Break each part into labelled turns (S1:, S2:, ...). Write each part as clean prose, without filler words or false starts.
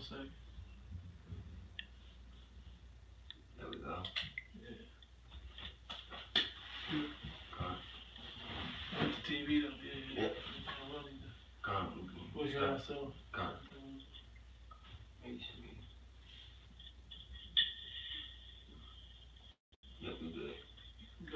S1: second.
S2: There we go.
S1: With the TV though, yeah. What's your answer?
S2: Yep, we good.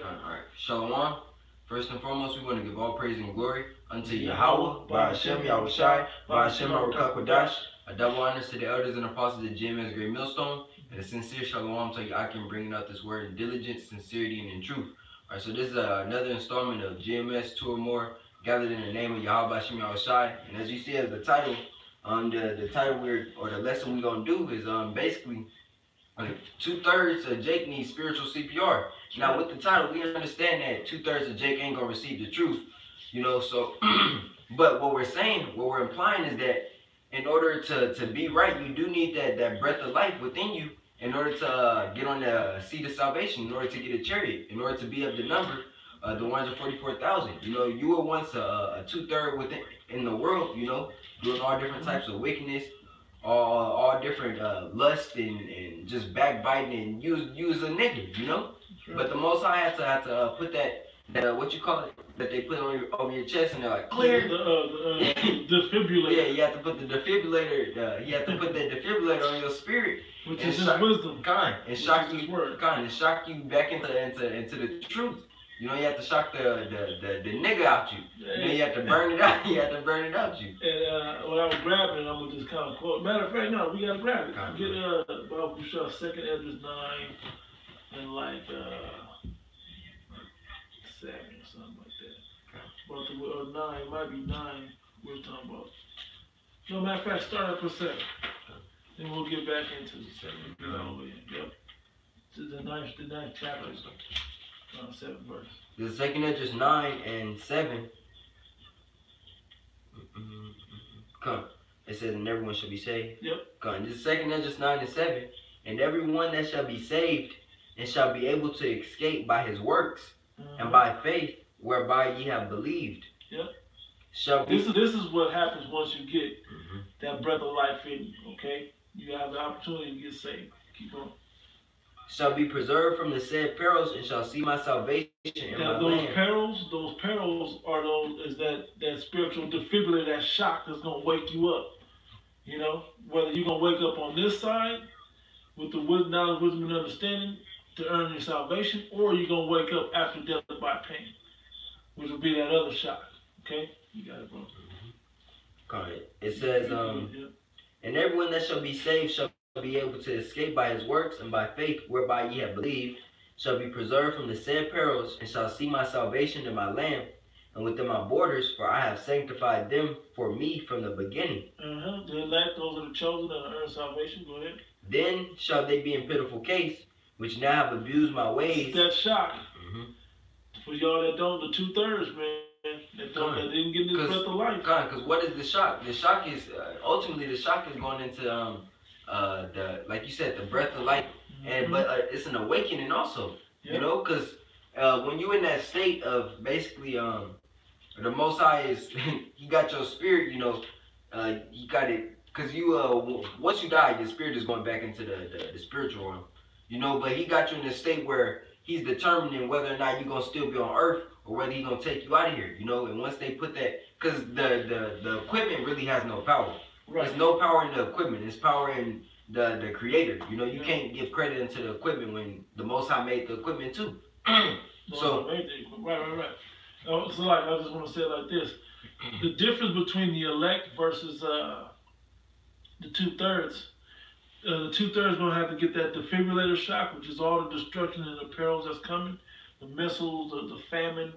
S2: Alright. Shalom. First and foremost, we want to give all praise and glory unto Yahweh, by Hashem, Yahushai, by Hashem, Kodash. A double honors to the elders and apostles of GMS Great Millstone, and a sincere shalom to Yakim, bringing out this word in diligence, sincerity, and in truth. Alright, so this is another installment of GMS 2 or more gathered in the name of Yahweh, by Hashem, Yahushai. And as you see as the title, the title or the lesson we're going to do is basically 2/3 of Jake needs spiritual CPR. Now with the title, we understand that 2/3 of Jake ain't gonna receive the truth, you know. So, but what we're implying is that in order to be right, you do need that breath of life within you in order to get on the seat of salvation, in order to get a chariot, in order to be of the number, the 144,000. You know, you were once a 2/3 within in the world, you know, doing all different types of wickedness. All different lust and just backbiting and use a nigga, you know. Right. But the Most High had to put that what you call it, that they put on over your chest, and they're like clear.
S1: The defibrillator.
S2: Yeah, you have to put the defibrillator. You have to put that defibrillator on your spirit,
S1: which is His wisdom.
S2: And shock you back into the truth. You know, you have to shock the nigga out you. You know, you have to burn it out. You have to burn it out you.
S1: And when I was grabbing it, I'm gonna just kind of quote. Matter of fact, no, we gotta grab it. Get Bible Bishop 2nd Ezra 9 and like 7 or something like that. But the 9, it might be 9. We're talking about. No, matter of fact, start up for 7. Then we'll get back into the 7. Yep. To the ninth chapter. 7 verse.
S2: The 2nd Ezra 9 and 7. Come. It says, and everyone shall be saved.
S1: Yep.
S2: Come. This is 2nd Ezra 9 and 7. And everyone that shall be saved and shall be able to escape by his works and by faith whereby ye have believed.
S1: Yep.
S2: Shall be.
S1: This is what happens once you get that breath of life in you. Okay. You have the opportunity to get saved. Keep on.
S2: Shall be preserved from the said perils and shall see my salvation in my land.
S1: Those perils are that spiritual defibrillator, that shock that's gonna wake you up. You know, whether you're gonna wake up on this side with the knowledge, wisdom, and understanding to earn your salvation, or you're gonna wake up after death by pain, which will be that other shock. Okay, you got it, bro.
S2: Okay. It says, and everyone that shall be saved shall be able to escape by his works and by faith whereby ye have believed, shall be preserved from the said perils, and shall see my salvation in my land and within my borders, for I have sanctified them for me from the beginning.
S1: The elect, those are the chosen that earn salvation. Go ahead.
S2: Then shall they be in pitiful case, which now have abused my ways.
S1: That shock. For y'all that don't, the 2/3, man, that didn't get this breath of life.
S2: Because what is the shock? The shock is ultimately the shock is going into like you said, the breath of life, but it's an awakening also. You know, because when you in that state of basically the Most High is he got your spirit. You know, you got it because you once you die, your spirit is going back into the spiritual realm. You know, but he got you in a state where he's determining whether or not you're gonna still be on earth or whether he's gonna take you out of here. You know, and once they put that, because the equipment really has no power. Right. There's no power in the equipment. It's power in the creator. You know, you can't give credit into the equipment when the Most High made the equipment too. So
S1: right. So like I just want to say it like this: the difference between the elect versus the 2/3. The 2/3 gonna have to get that defibrillator shock, which is all the destruction and the perils that's coming, the missiles, the famine,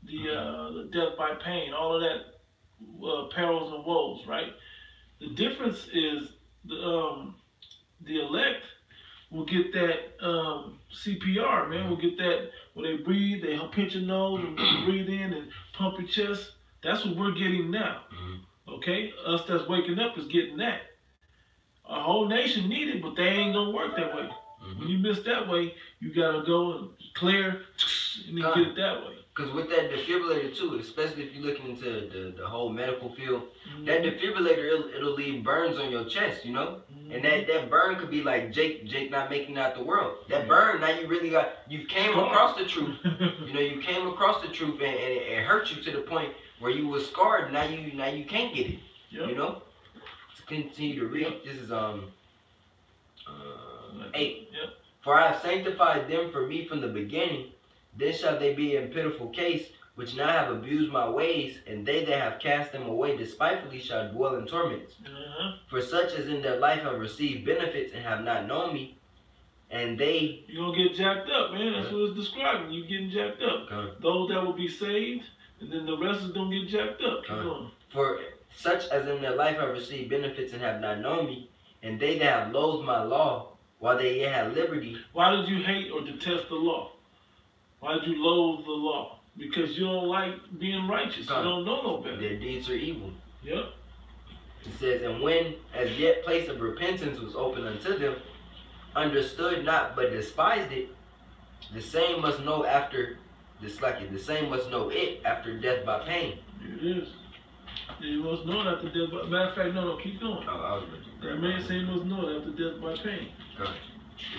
S1: the death by pain, all of that perils and woes, right? The difference is the elect will get that CPR, man. Will get that when they breathe, they pinch your nose and breathe in and pump your chest. That's what we're getting now. Okay, us that's waking up is getting that. A whole nation need it, but they ain't gonna work that way. When you miss that way, you gotta go and clear and then get it that way.
S2: Because with that defibrillator too, especially if you're looking into the whole medical field, that defibrillator, it'll leave burns on your chest, you know? And that burn could be like Jake not making it out the world. That burn, now you came across the truth. You know, you came across the truth and it hurt you to the point where you were scarred. Now you can't get it. You know? To continue to read, this is 8. For I have sanctified them for me from the beginning. Then shall they be in pitiful case, which now have abused my ways, and they that have cast them away despitefully shall dwell in torments. For such as in their life have received benefits and have not known me, and they...
S1: You're going to get jacked up, man. That's what it's describing. You getting jacked up. Those that will be saved, and then the rest is going to get jacked up. Keep going.
S2: For such as in their life have received benefits and have not known me, and they that have loathed my law, while they yet have liberty.
S1: Why did you hate or detest the law? Why did you loathe the law? Because you don't like being righteous. You don't know no better.
S2: Their deeds are evil.
S1: Yep.
S2: It says, and when as yet place of repentance was open unto them, understood not but despised it, the same must know after the same must know it after death by pain.
S1: It is. You must know it after death by... Matter of fact, no, keep going. That man say must know it after death by pain.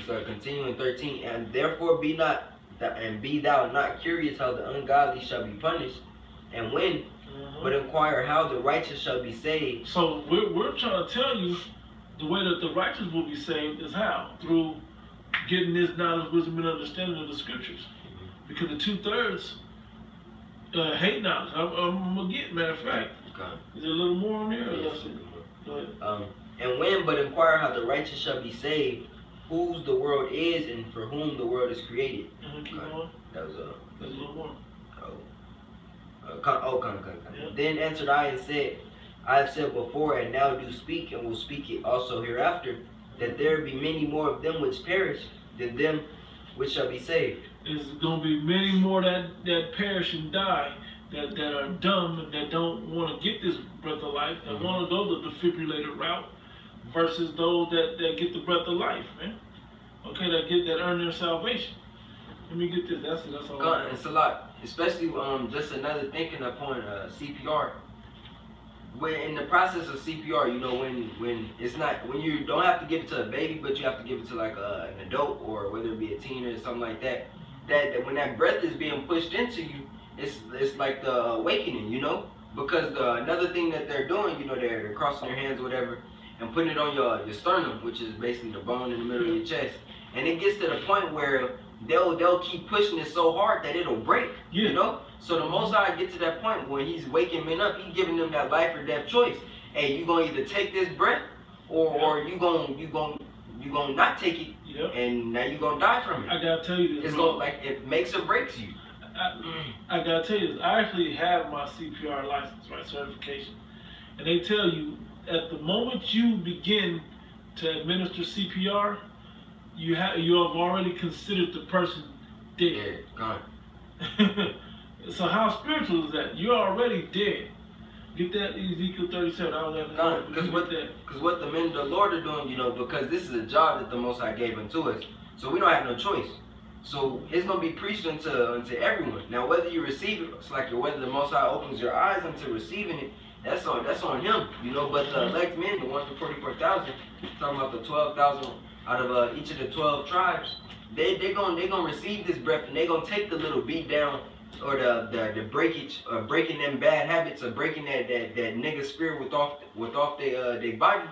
S2: So continuing 13, and therefore be thou not curious how the ungodly shall be punished, and when, but inquire how the righteous shall be saved.
S1: So we're trying to tell you the way that the righteous will be saved is how? Through getting this knowledge, wisdom, and understanding of the scriptures. Because the 2/3 hate knowledge. I'm going to get, matter of fact. Is there a little more on there? Or go ahead.
S2: And when, but inquire how the righteous shall be saved, whose the world is and for whom the world is created.
S1: Keep going.
S2: That was
S1: There's a little more.
S2: Then answered I and said, I have said before and now do speak and will speak it also hereafter, that there be many more of them which perish than them which shall be saved.
S1: There's going to be many more that perish and die, that are dumb and that don't want to get this breath of life and want to go the defibrillator route, versus those that get the breath of life, man. Okay, that earn their salvation. Let me get this. That's all.
S2: It's a lot, especially just another thinking upon CPR. When in the process of CPR, you know, when you don't have to give it to a baby, but you have to give it to like an adult or whether it be a teen or something like that. That when that breath is being pushed into you, it's like the awakening, you know, because another thing that they're doing, you know, they're crossing their hands or whatever and putting it on your sternum, which is basically the bone in the middle of your chest, and it gets to the point where they'll keep pushing it so hard that it'll break, you know. So the Most High get to that point when He's waking men up, He's giving them that life or death choice. Hey, you gonna either take this breath, or you gonna not take it, and now you gonna die from it.
S1: I gotta tell you this.
S2: It's gonna, like, it makes or breaks you.
S1: I gotta tell you this. I actually have my CPR license, right, certification, and they tell you at the moment you begin to administer CPR, you have already considered the person dead.
S2: Gone.
S1: So how spiritual is that? You're already dead. Get that Ezekiel 37. I don't have to
S2: because what the men of the Lord are doing, you know, because this is a job that the Most High gave unto us, so we don't have no choice. So it's gonna be preached unto everyone. Now whether you receive it, it's like whether the Most High opens your eyes unto receiving it, that's on Him, you know. But the elect men, the 144,000, talking about the 12,000 out of each of the 12 tribes, they gonna receive this breath, and they gonna take the little beat down or the breakage, or breaking them bad habits, or breaking that nigga spirit with off their body,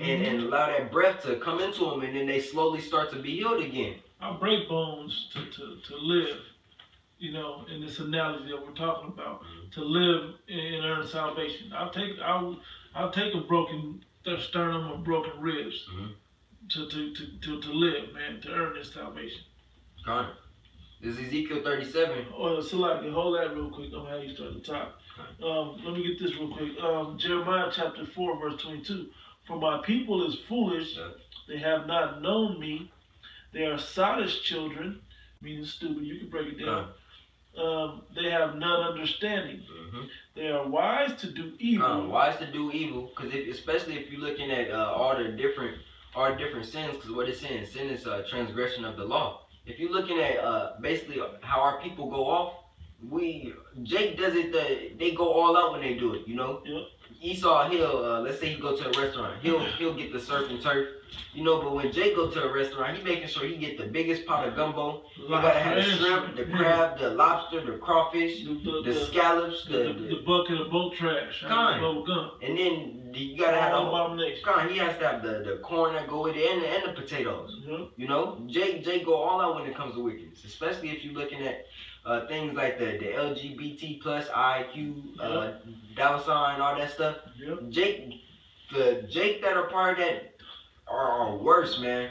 S2: and allow that breath to come into them, and then they slowly start to be healed again.
S1: I break bones to live, you know, in this analogy that we're talking about, to live and earn salvation. I'll take a broken sternum or broken ribs to live, man, to earn this salvation.
S2: Got it. This is Ezekiel 37.
S1: Oh, so like, hold that real quick. I'm gonna have you start at the top. Let me get this real quick. Jeremiah chapter 4, verse 22. For my people is foolish; they have not known me. They are sottish children, meaning stupid. You can break it down. They have none understanding. They are wise to do evil.
S2: Wise to do evil, because especially if you're looking at all the different sins, because what it's saying, sin is transgression of the law. If you're looking at basically how our people go off, Jake does it. They go all out when they do it. You know.
S1: Yep.
S2: Esau, let's say he go to a restaurant, he'll get the surf and turf, you know. But when Jake go to a restaurant, he making sure he get the biggest pot of gumbo. You gotta have the shrimp, the crab, the lobster, the crawfish, the scallops,
S1: the bucket of boat trash,
S2: and then you gotta have he has to have the corn that go with it and the potatoes.
S1: Mm-hmm.
S2: You know, Jake go all out when it comes to wickedness, especially if you're looking at things like the LGBT plus IQ, dollar sign, all that stuff.
S1: Yep.
S2: Jake that are part of that are worse, man.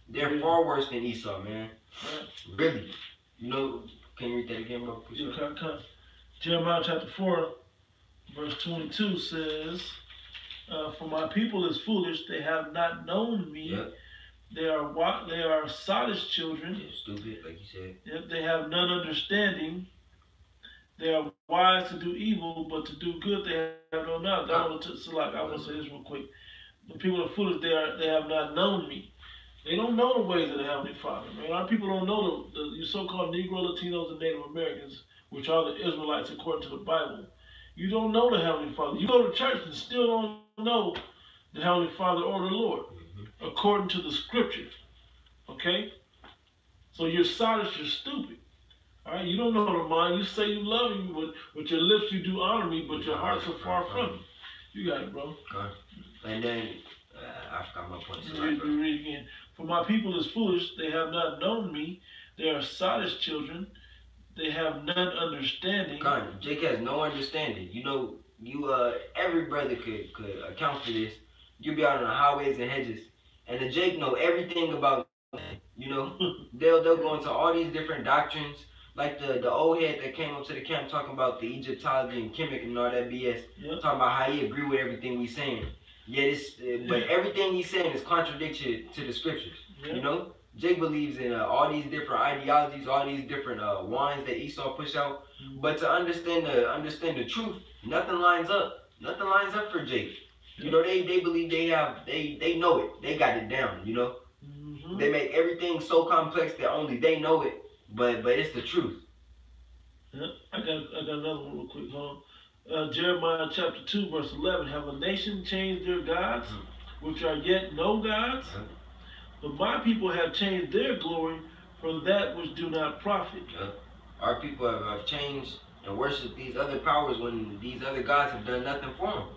S2: They're far worse than Esau, man. Right. Really. You know, can you read that again, bro?
S1: Jeremiah chapter 4, verse 22 says, "For my people is foolish; they have not known me.
S2: Yep.
S1: They are sottish children.
S2: Yeah, stupid, like you said.
S1: Yep, they have none understanding. They are wise to do evil, but to do good they have no knowledge." I want to say this real quick. The people are foolish. They have not known me. They don't know the ways of the Heavenly Father. Man, a lot of people don't know the so-called Negro, Latinos, and Native Americans, which are the Israelites according to the Bible. You don't know the Heavenly Father. You go to church and still don't know the Heavenly Father or the Lord, according to the Scriptures. Okay? So you're sottish, you're stupid. All right? You don't know the mind. You say you love me, but with your lips you do honor me, but your heart's so far from me. You got it, bro.
S2: And then, I forgot my point.
S1: So read again. "For my people is foolish, they have not known me. They are sottish children. They have none understanding."
S2: Jake has no understanding. You know, every brother could account for this. You be out on the highways and hedges, and the Jake know everything about. You know, they'll go into all these different doctrines, like the old head that came up to the camp talking about the Egyptology and Kemet and all that BS, talking about how he agree with everything we saying. But everything he's saying is contradiction to the Scriptures. You know, Jake believes in all these different ideologies, all these different wines that Esau push out. But to understand the truth, nothing lines up. Nothing lines up for Jake. You know, they believe they know it. They got it down. You know, they make everything so complex that only they know it. But it's the truth.
S1: Yeah, I got another one real quick. Jeremiah chapter 2, verse 11. "Have a nation changed their gods, which are yet no gods? But my people have changed their glory for that which do not profit."
S2: Our people have changed and worshiped these other powers when these other gods have done nothing for them.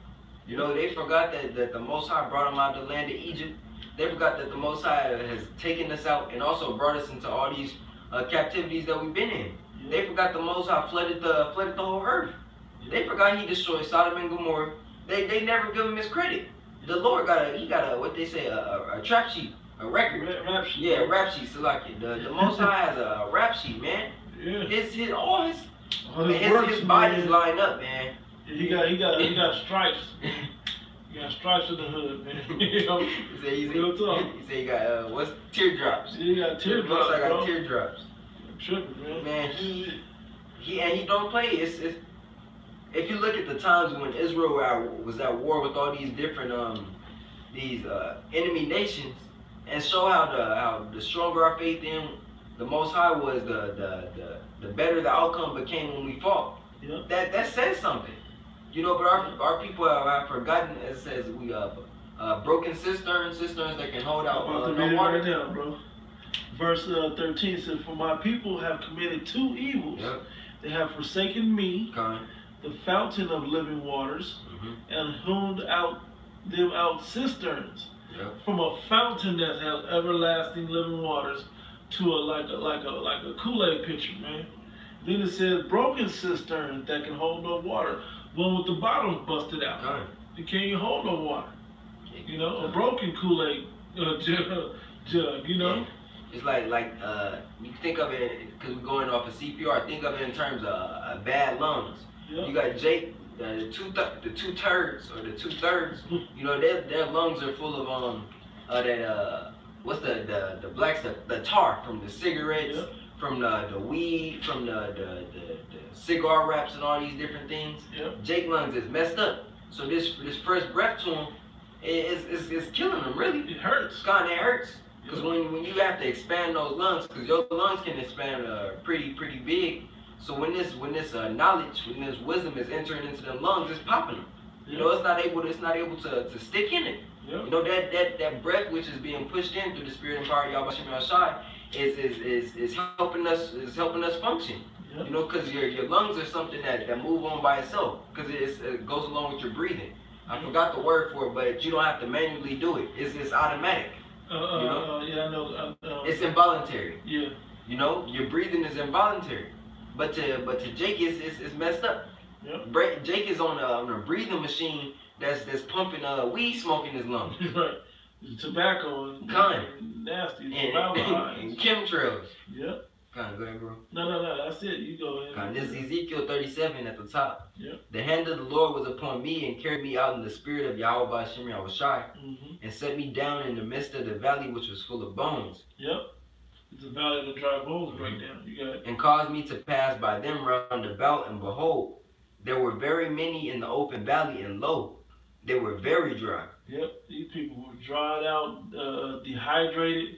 S2: You know, they forgot that the Most High brought them out of the land of Egypt. They forgot that the Most High has taken us out and also brought us into all these captivities that we've been in. They forgot the Most High flooded the whole earth. They forgot he destroyed Sodom and Gomorrah. They never give him his credit. The Lord got a what they say, a trap sheet, a record.
S1: Rap sheet.
S2: Yeah, a rap sheet. So like the Most High has a rap sheet, man.
S1: Yeah.
S2: All his bodies line up, man.
S1: He got stripes. He got stripes in the hood, man. You know?
S2: He said he got what's teardrops.
S1: Yeah, he got teardrops.
S2: I got teardrops.
S1: I'm tripping, man.
S2: Man, he don't play. It's if you look at the times when Israel was at war with all these different enemy nations, and show how the stronger our faith in the Most High was, the better the outcome became when we fought.
S1: Yep.
S2: That says something, you know. But our people have forgotten. It says we broken cisterns that can hold out no water.
S1: Right now, bro. Verse 13 says, "For my people have committed two evils. They have forsaken me, the fountain of living waters, and hewn them out cisterns, from a fountain that has everlasting living waters to like a Kool-Aid pitcher, man. Then it says broken cisterns that can hold no water, one with the bottom busted out. It can't even hold no water. You know, a broken Kool-Aid jug. You know."
S2: It's like you think of it, because we're going off of CPR. Think of it in terms of bad lungs. You got Jake, the two-thirds. You know, their lungs are full of that what's the black stuff, the tar from the cigarettes, from the weed, from the cigar wraps and all these different things. Jake lungs is messed up. So this first breath to him is killing him. Really,
S1: it hurts.
S2: It hurts. Because when you have to expand those lungs, because your lungs can expand pretty big, So when this knowledge, when this wisdom is entering into the lungs, it's popping them. You know, it's not able to stick in it.
S1: Yep.
S2: You know, that breath which is being pushed in through the spirit and power of Yahweh Shem Shai is helping us function.
S1: Yep.
S2: You know, because your lungs are something that move on by itself, because it goes along with your breathing. I forgot the word for it, but you don't have to manually do it. It's automatic. You know?
S1: Yeah, I know.
S2: It's involuntary.
S1: Yeah.
S2: You know, your breathing is involuntary, but to Jake it's messed up.
S1: Yep.
S2: Jake is on a breathing machine that's pumping weed smoke in his lungs.
S1: Right. Tobacco and nasty
S2: and chemtrails.
S1: Yep.
S2: Kind of go ahead, bro.
S1: No, that's it. You go ahead.
S2: This is Ezekiel 37 at the top.
S1: Yep.
S2: The hand of the Lord was upon me and carried me out in the spirit of Yahweh Shem Shai, and set me down in the midst of the valley which was full of bones.
S1: Yep. It's a valley of the dry bones right now. You got it.
S2: And caused me to pass by them round about, and behold, there were very many in the open valley, and lo, they were very dry.
S1: Yep. These people were dried out, dehydrated,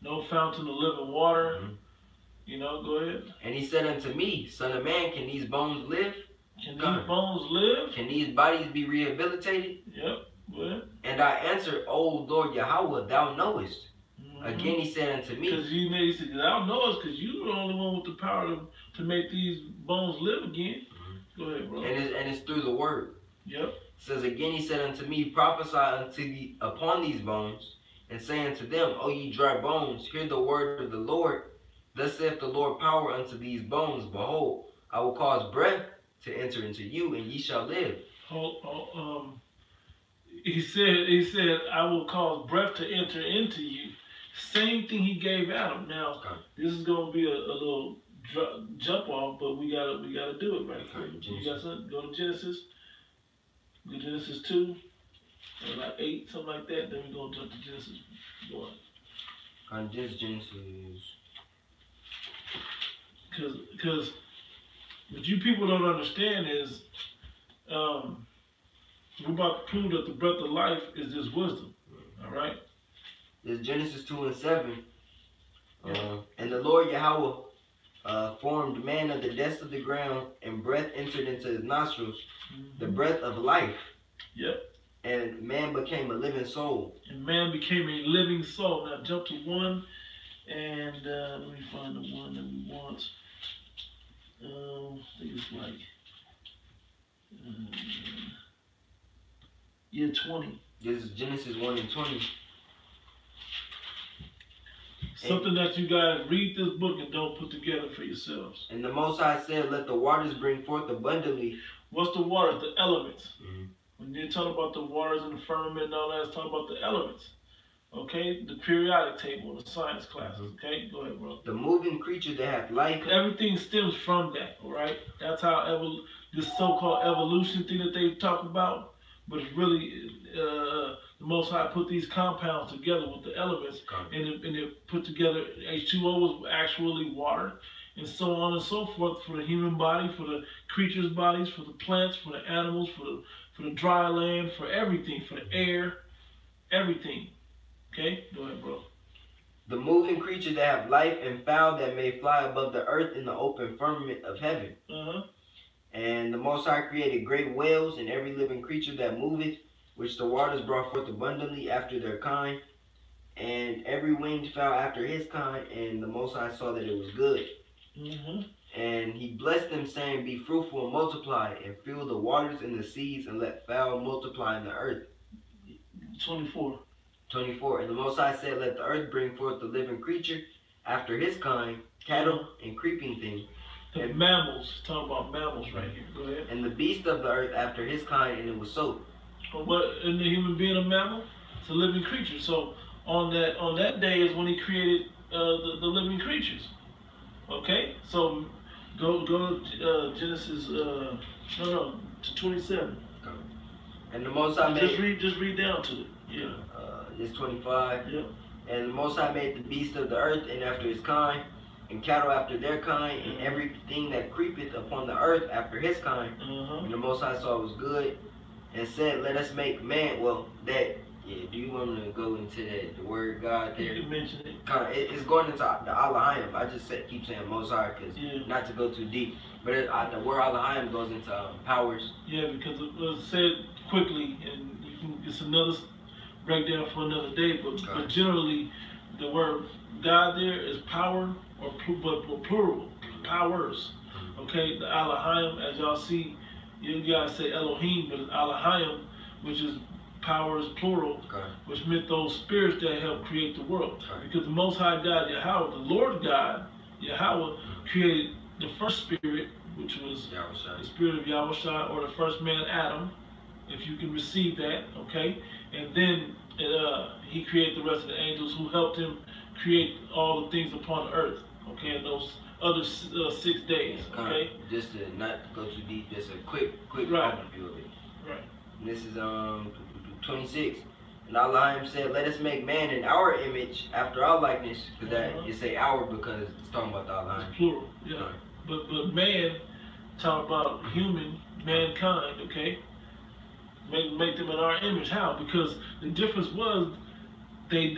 S1: no fountain of living water. You know, go ahead.
S2: And he said unto me, Son of man, can these bones live?
S1: Can these bones live?
S2: Can these bodies be rehabilitated?
S1: Yep. Go ahead.
S2: And I answered, O Lord Yahweh, thou knowest. Again he said unto me.
S1: Because he said, thou knowest, because you're the only one with the power to make these bones live again. Go ahead, bro.
S2: And it's through the word.
S1: Yep.
S2: It says, again he said unto me, prophesy upon these bones, and say unto them, O ye dry bones, hear the word of the Lord. Thus saith the Lord power unto these bones, behold, I will cause breath to enter into you, and ye shall live.
S1: He said, I will cause breath to enter into you. Same thing he gave Adam. Now, this is going to be a little jump off, but we gotta do it right quick. You got something? Go to Genesis. Go to Genesis 2, or like 8, something like that. Then we're going to jump to Genesis 1.
S2: Genesis.
S1: Because what you people don't understand is we're about to prove that the breath of life is this wisdom. All right?
S2: It's Genesis 2 and 7. And the Lord Yahweh formed man of the dust of the ground, and breath entered into his nostrils, the breath of life.
S1: Yep.
S2: And man became a living soul.
S1: And man became a living soul. Now jump to 1, and let me find the one that we want. I think it's like, 20.
S2: This is Genesis 1 and 20.
S1: Something that you guys read this book and don't put together for yourselves.
S2: And the Most High said, let the waters bring forth abundantly.
S1: What's the waters? The elements. When you're talking about the waters and the firmament and all that, it's talking about the elements. Okay? The periodic table, the science classes. Okay? Go ahead, bro.
S2: The moving creature that hath life.
S1: Everything stems from that, all right? That's how this so-called evolution thing that they talk about, but it's really the Most High put these compounds together with the elements, and it put together H2O was actually water, and so on and so forth for the human body, for the creatures' bodies, for the plants, for the animals, for the dry land, for everything, for the air, everything. Okay? Go ahead, bro.
S2: The moving creature that have life, and fowl that may fly above the earth in the open firmament of heaven. And the Most High created great whales and every living creature that moveth, which the waters brought forth abundantly after their kind, and every winged fowl after his kind. And the Most High saw that it was good. And he blessed them, saying, be fruitful and multiply, and fill the waters and the seas, and let fowl multiply in the earth.
S1: 24.
S2: And the Most High said, let the earth bring forth the living creature after his kind, cattle and creeping things.
S1: The mammals, talking about mammals right here. Go ahead.
S2: And the beast of the earth after his kind, and it was so.
S1: What, isn't the human being a mammal? It's a living creature. So on that day is when he created the living creatures. Okay, so go to Genesis to 27.
S2: And the Most High made
S1: just read down to it. Yeah.
S2: It's 25.
S1: Yep.
S2: And the Most High made the beast of the earth and after his kind, and cattle after their kind, and everything that creepeth upon the earth after his kind. And the Most High saw it was good, and said, let us make man, that Yeah, do you want to go into the word God there?
S1: You can mention it.
S2: It's going into the Elohim. I just keep saying Most High because not to go too deep. But the word Elohim goes into powers.
S1: Yeah, because it was said quickly, and it's another breakdown for another day. But generally, the word God there is power, but plural, powers. Okay, the Elohim, as y'all see, you guys say Elohim, but it's Elohim, which is powers plural, which meant those spirits that helped create the world. Because the Most High God, Yahweh, the Lord God, Yahweh, created the first spirit, which was the spirit of Yahweh, or the first man, Adam, if you can receive that, okay? And then he created the rest of the angels who helped him create all the things upon the earth, okay, in those other 6 days, okay?
S2: Just to not go too deep, just a quick overview of it.
S1: Right.
S2: And this is 26. And Elohim said, let us make man in our image after our likeness. Because that you say our because it's talking about the Elohim.
S1: It's plural, yeah. But man, talk about mankind, okay? Make them in our image. How? Because the difference was they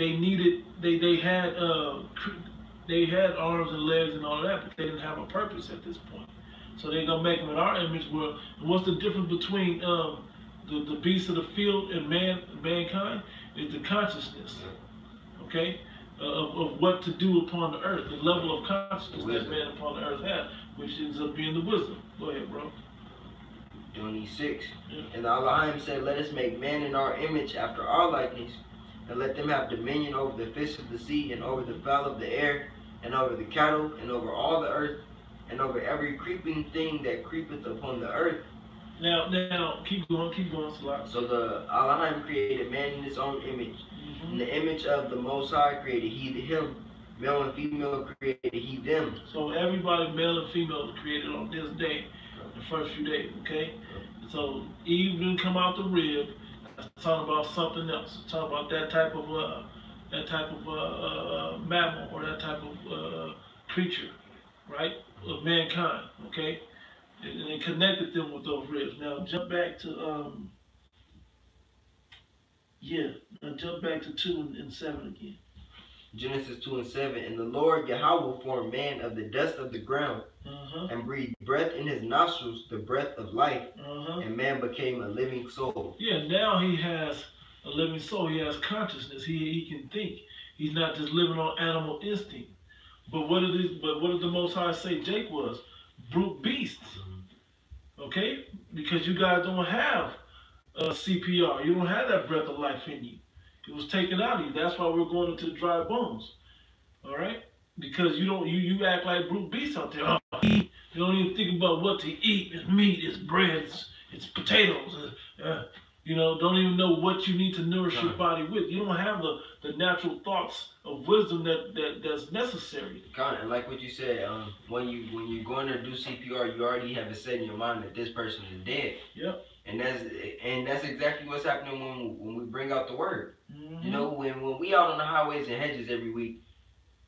S1: had arms and legs and all that, but they didn't have a purpose at this point. So they're gonna make them in our image. Well, what's the difference between the beasts of the field and mankind? Is the consciousness, okay, of what to do upon the earth, the level of consciousness that man upon the earth has, which ends up being the wisdom. Go ahead, bro.
S2: 26. And Elohim said, let us make man in our image after our likeness, and let them have dominion over the fish of the sea, and over the fowl of the air, and over the cattle, and over all the earth, and over every creeping thing that creepeth upon the earth.
S1: Now, keep going, Salah.
S2: So the Elohim created man in his own image. In the image of the Most High created he him. Male and female created he them.
S1: So everybody, male and female, was created on this day, the first few days, okay? So Eve didn't come out the rib. That's talking about something else. It's talking about that type of mammal or that type of creature, right? Of mankind, okay? And they connected them with those ribs. Now jump back to jump back to 2 and 7 again.
S2: Genesis 2 and 7. And the Lord Yahweh formed man of the dust of the ground, and breathed breath in his nostrils, the breath of life, and man became a living soul.
S1: Yeah, now he has a living soul. He has consciousness. He can think. He's not just living on animal instinct. But what did the Most High say Jake was? Brute beasts. Okay? Because you guys don't have CPR. You don't have that breath of life in you. It was taken out of you. That's why we're going into the dry bones. All right? Because you act like brute beasts out there. You don't even think about what to eat. It's meat, it's bread, it's potatoes. Don't even know what you need to nourish your body with. You don't have the natural thoughts of wisdom that's necessary.
S2: And like what you said, when you're going to do CPR, you already have it set in your mind that this person is dead.
S1: Yep.
S2: And that's exactly what's happening when we bring out the word. You know, when we out on the highways and hedges every week,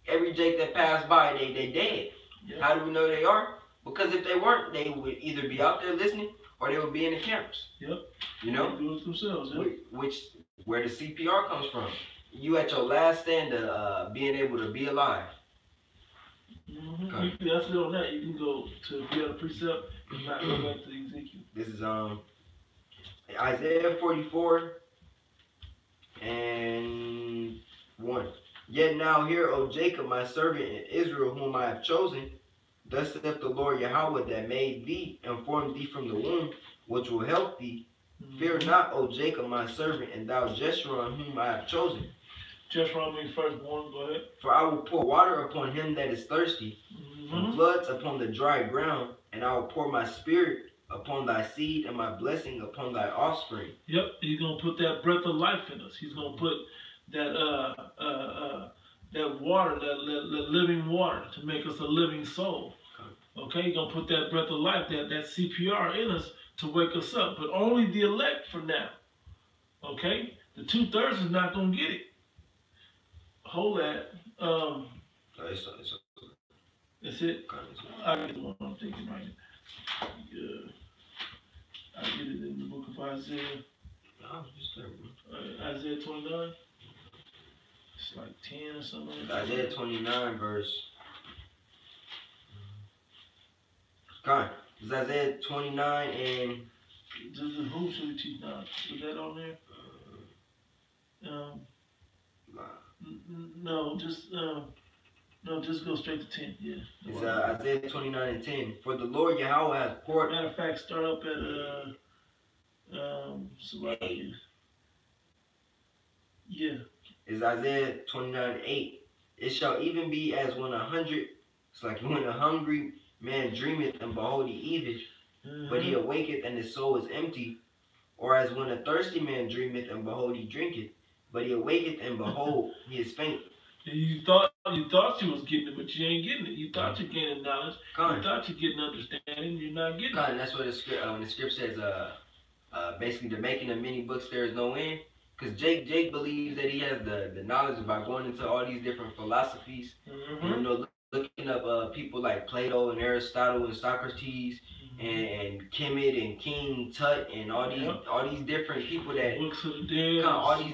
S2: every Jake that passed by, they dead. Yep. How do we know they are? Because if they weren't, they would either be out there listening or they would be in the camps.
S1: Yep.
S2: You know?
S1: They do it themselves, yep.
S2: Where the CPR comes from. You at your last stand of being able to be alive.
S1: Okay. That's it on that. You can go to the other precept and not go back to Ezekiel.
S2: This is Isaiah 44 and 1. Yet now hear, O Jacob, my servant, and Israel, whom I have chosen. Thus saith the Lord Yahweh that made thee and formed thee from the womb, which will help thee. Fear not, O Jacob, my servant, and thou Jeshurun, whom I have chosen.
S1: Jeshurun means firstborn. Go ahead.
S2: For I will pour water upon him that is thirsty, and floods upon the dry ground, and I will pour my spirit upon thy seed and my blessing upon thy offspring.
S1: Yep, he's gonna put that breath of life in us. He's gonna put that that water, that living water, to make us a living soul. Okay, he's gonna put that breath of life, that CPR in us to wake us up. But only the elect for now. Okay, the 2/3 is not gonna get it. Hold that. That's it. I get the one I'm thinking right now. I get it in the book of Isaiah.
S2: I was just there, bro.
S1: Isaiah 29. It's like 10 or something.
S2: Isaiah 29 verse. God, it's Isaiah 29 and.
S1: Who should we teach now? Is that on there? No, just go straight to 10. Yeah.
S2: It's Isaiah 29 and 10. For the Lord Yahweh has poured.
S1: Matter of fact, start up at Salakia. Yeah.
S2: It's Isaiah 29 8. It shall even be as when it's like when a hungry man dreameth and behold he eateth, but he awaketh and his soul is empty. Or as when a thirsty man dreameth and behold he drinketh, but he awaketh and behold he is faint.
S1: You thought you was getting it, but you ain't getting it. You thought you're gaining knowledge. You thought you're getting understanding. You're not getting it.
S2: And that's what the script says. Basically, the making of many books there is no end. Because Jake believes that he has the knowledge about going into all these different philosophies. You know, looking up people like Plato and Aristotle and Socrates and Kemet and King Tut and all these different people that
S1: books of the dead,
S2: all these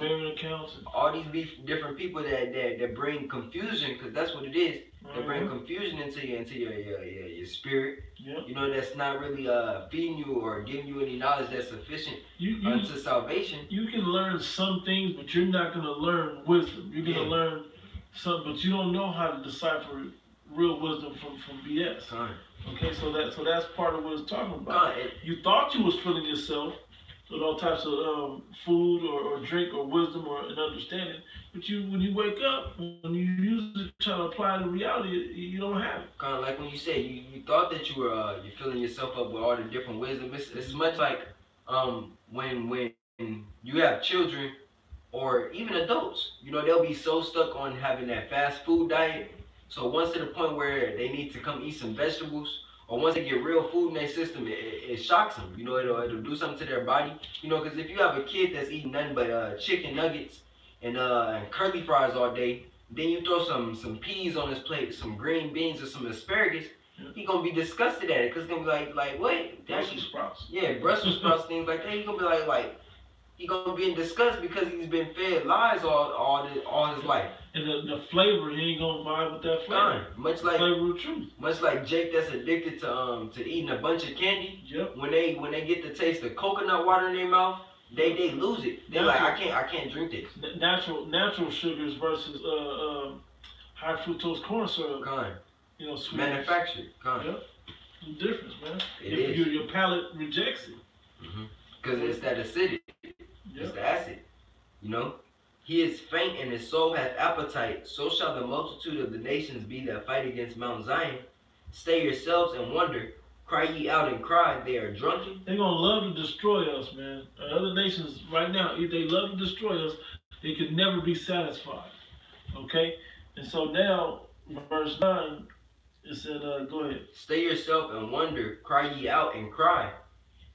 S2: different people that bring confusion, because that's what it is. They bring confusion into your spirit. You know, that's not really feeding you or giving you any knowledge that's sufficient unto salvation.
S1: You can learn some things, but you're not going to learn wisdom. You're going to learn some, but you don't know how to decipher real wisdom from BS. Okay, so that's part of what it's talking about. You thought you was filling yourself with all types of food or drink or wisdom or an understanding, but when you wake up, when you use it try to apply it to reality, you don't have it.
S2: Kind of like when you said you thought that you were you're filling yourself up with all the different wisdom. It's much like when you have children or even adults. You know, they'll be so stuck on having that fast food diet. So once to the point where they need to come eat some vegetables, or once they get real food in their system, it shocks them. You know, it'll do something to their body. You know, because if you have a kid that's eating nothing but chicken nuggets and curly fries all day, then you throw some peas on his plate, some green beans or some asparagus, he gonna be disgusted at it, because it's gonna be like what?
S1: Brussels sprouts.
S2: Yeah, Brussels sprouts, things like that. He gonna be like he gonna be in disgust because he's been fed lies all his life.
S1: And the flavor, he ain't gonna vibe with that flavor.
S2: Much like
S1: flavor of truth.
S2: Much like Jake that's addicted to eating a bunch of candy.
S1: Yep.
S2: When they get the taste of coconut water in their mouth, they lose it. They're like, I can't drink this.
S1: Natural sugars versus high fructose corn syrup. You know, sweet.
S2: Manufactured.
S1: Yep. The difference, man.
S2: It is.
S1: Your palate rejects it.
S2: Because it's that acidity. It's the acid. You know? He is faint and his soul hath appetite. So shall the multitude of the nations be that fight against Mount Zion. Stay yourselves and wonder. Cry ye out and cry. They are drunken.
S1: They're going to love to destroy us, man. Other nations right now, if they love to destroy us, they could never be satisfied. Okay? And so now, verse 9, it said, go ahead.
S2: Stay yourself and wonder. Cry ye out and cry.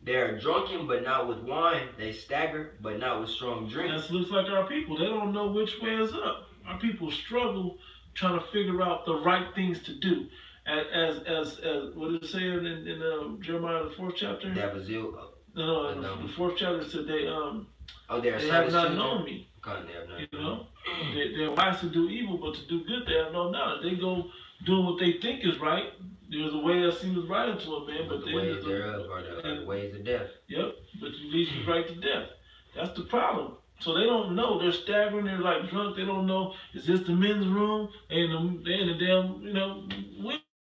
S2: They are drunken, but not with wine. They stagger, but not with strong drink.
S1: That looks like our people. They don't know which way is up. Our people struggle trying to figure out the right things to do. As what did it say in Jeremiah the 4th chapter?
S2: They have a zeal.
S1: No, the 4th chapter said they
S2: they
S1: have not known me.
S2: You
S1: know, they're wise to do evil, but to do good they have no knowledge. They go doing what they think is right. There's a way that seems right unto a man, but
S2: the ways thereof are the ways of death.
S1: Yep, but it leads you right to death. That's the problem. So they don't know. They're staggering. They're like drunk. They don't know. Is this the men's room? They in the damn,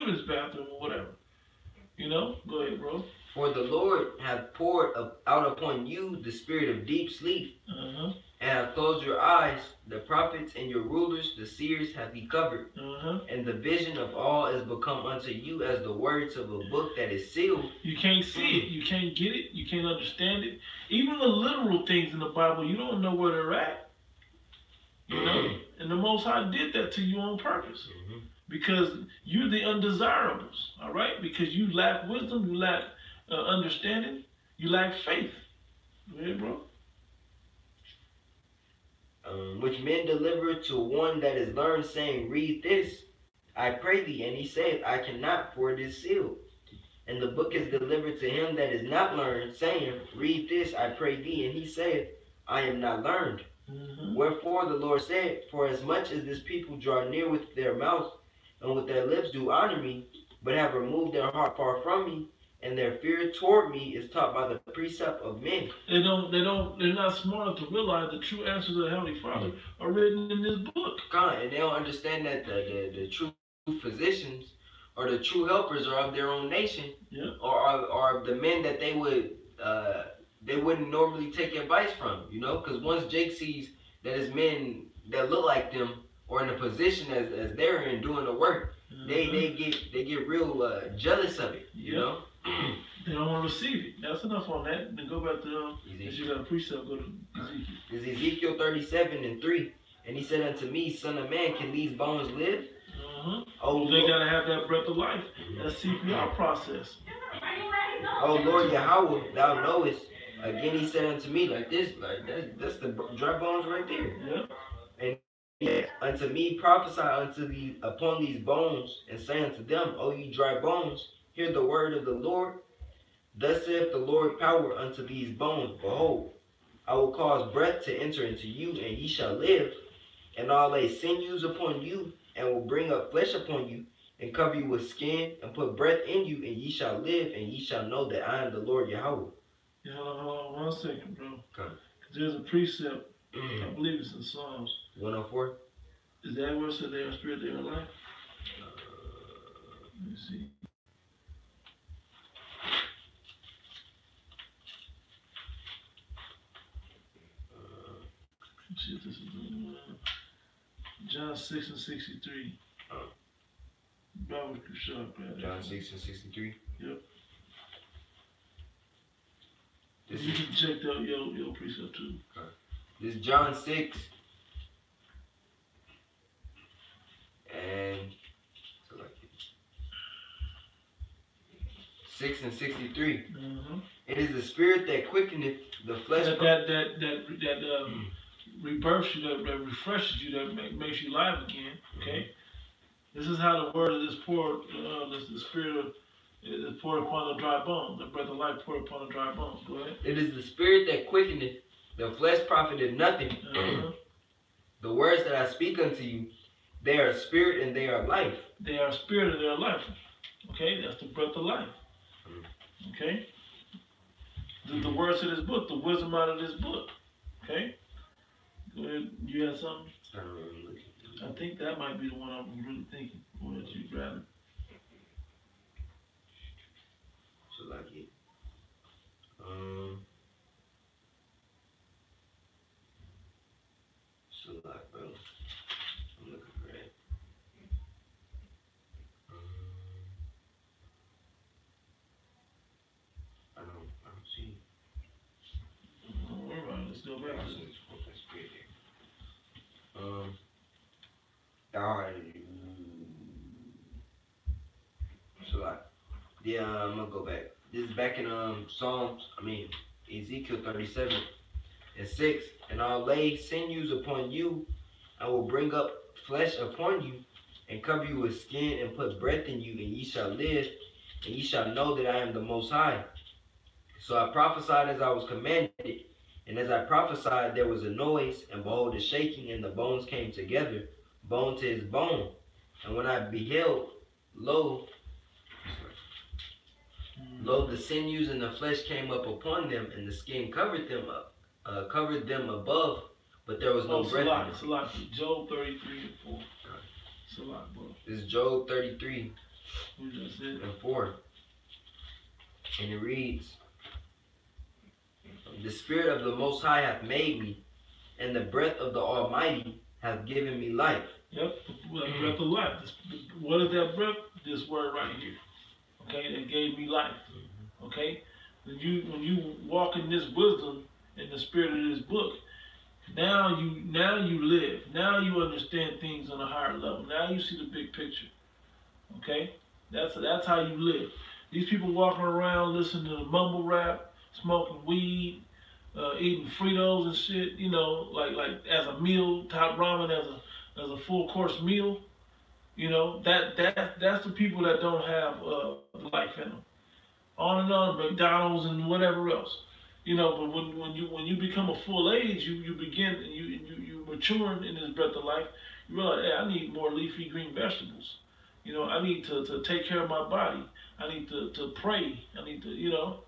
S1: women's bathroom or whatever. You know? Go ahead, bro.
S2: For the Lord hath poured out upon you the spirit of deep sleep, and hath closed your eyes. The prophets and your rulers, the seers, hath he covered. And the vision of all is become unto you as the words of a book that is sealed.
S1: You can't see it. You can't get it. You can't understand it. Even the literal things in the Bible, you don't know where they're at. You know? And the Most High did that to you on purpose. Because you're the undesirables. All right? Because you lack wisdom. You lack understanding. You lack faith. Go ahead, bro.
S2: Which men deliver to one that is learned, saying, read this, I pray thee. And he saith, I cannot, for it is sealed. And the book is delivered to him that is not learned, saying, read this, I pray thee. And he saith, I am not learned. Wherefore the Lord said, for as much as this people draw near with their mouth and with their lips do honor me, but have removed their heart far from me, and their fear toward me is taught by the precept of men.
S1: They're not smart enough to realize the true answers of the Heavenly Father are written in this book.
S2: God, and they don't understand that the true physicians or the true helpers are of their own nation, or are the men that they wouldn't normally take advice from, because once Jake sees that his men that look like them or in a position as they're in doing the work, they get real jealous of it, you know.
S1: They don't want to receive it. That's enough on that. Then go back to if you got a precept, go to Ezekiel.
S2: It's Ezekiel 37:3, and he said unto me, Son of man, can these bones live?
S1: Oh, they gotta have that breath of life. That CPR process.
S2: Oh Lord Yahweh, thou knowest. Again he said unto me like this, that's the dry bones right there. And unto me prophesy upon these bones, and say unto them, O ye dry bones, hear the word of the Lord. Thus saith the Lord power unto these bones, behold, I will cause breath to enter into you, and ye shall live, and I'll lay sinews upon you, and will bring up flesh upon you, and cover you with skin, and put breath in you, and ye shall live, and ye shall know that I am the Lord Yahweh.
S1: Yeah, hold on 1 second, bro. Okay. Because there's a precept, I believe it's in Psalms.
S2: 104?
S1: Is that where it said they are spirit, they are life? Let me see. Let's see if this is John 6:63. Bible sharp,
S2: John 6:63.
S1: Yep. You can check out your precept too.
S2: Okay. This is John 6 and 6:63. It is the spirit that quickeneth the flesh.
S1: That rebirths you, that refreshes you, that makes you live again. Okay. This is how the word is poured. The spirit is poured upon the dry bones. The breath of life poured upon the dry bones. Go ahead.
S2: It is the spirit that quickeneth, the flesh profited nothing. The words that I speak unto you, they are spirit and they are life.
S1: They are spirit and they are life. Okay, that's the breath of life. Okay. The words of this book, the wisdom out of this book. Okay. Go ahead. You have something? I think that might be the one I'm really thinking. Go ahead, you grab it.
S2: So like it. So like, bro. I'm looking for it. I don't see it.
S1: Don't worry about it. Let's go back.
S2: Alright. So like, yeah, I'm gonna go back. This is back in Ezekiel 37:6. And I'll lay sinews upon you, I will bring up flesh upon you, and cover you with skin, and put breath in you, and ye shall live, and ye shall know that I am the Most High. So I prophesied as I was commanded, and as I prophesied there was a noise, and behold a shaking, and the bones came together, bone to his bone. And when I beheld, lo, the sinews and the flesh came up upon them, and the skin covered them above, but there was no breath in them.
S1: It's a lot. Job 33:4. It's a lot, bro.
S2: It's Job 33
S1: and
S2: 4. And it reads, the spirit of the Most High hath made me, and the breath of the Almighty hath given me life.
S1: Yep, the breath of life. What is that breath? This word right here. Okay, that gave me life. Okay, when you walk in this wisdom in the spirit of this book, now you live. Now you understand things on a higher level. Now you see the big picture. Okay, that's how you live. These people walking around listening to the mumble rap, smoking weed, eating Fritos and shit. You know, like as a meal, top ramen as a full course meal. You know, that's the people that don't have life in them. On and on, McDonald's and whatever else. You know, but when you become a full age, you begin you maturing in this breath of life. You realize, hey, I need more leafy green vegetables. You know, I need to take care of my body. I need to pray. I need to, you know,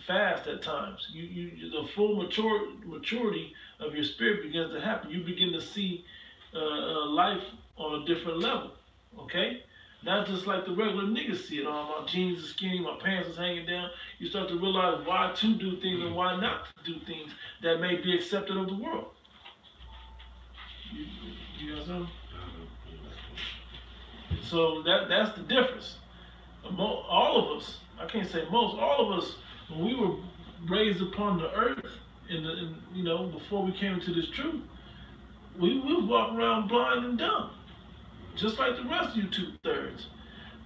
S1: fast at times. The full maturity of your spirit begins to happen. You begin to see life on a different level. Okay. Not just like the regular niggas see it. Oh, my jeans are skinny, my pants is hanging down. You start to realize why to do things and why not to do things that may be accepted of the world. You know what I'm saying? So that's the difference. All of us, I can't say most, all of us, when we were raised upon the earth, you know, before we came into this truth, we walk around blind and dumb. Just like the rest of you 2/3.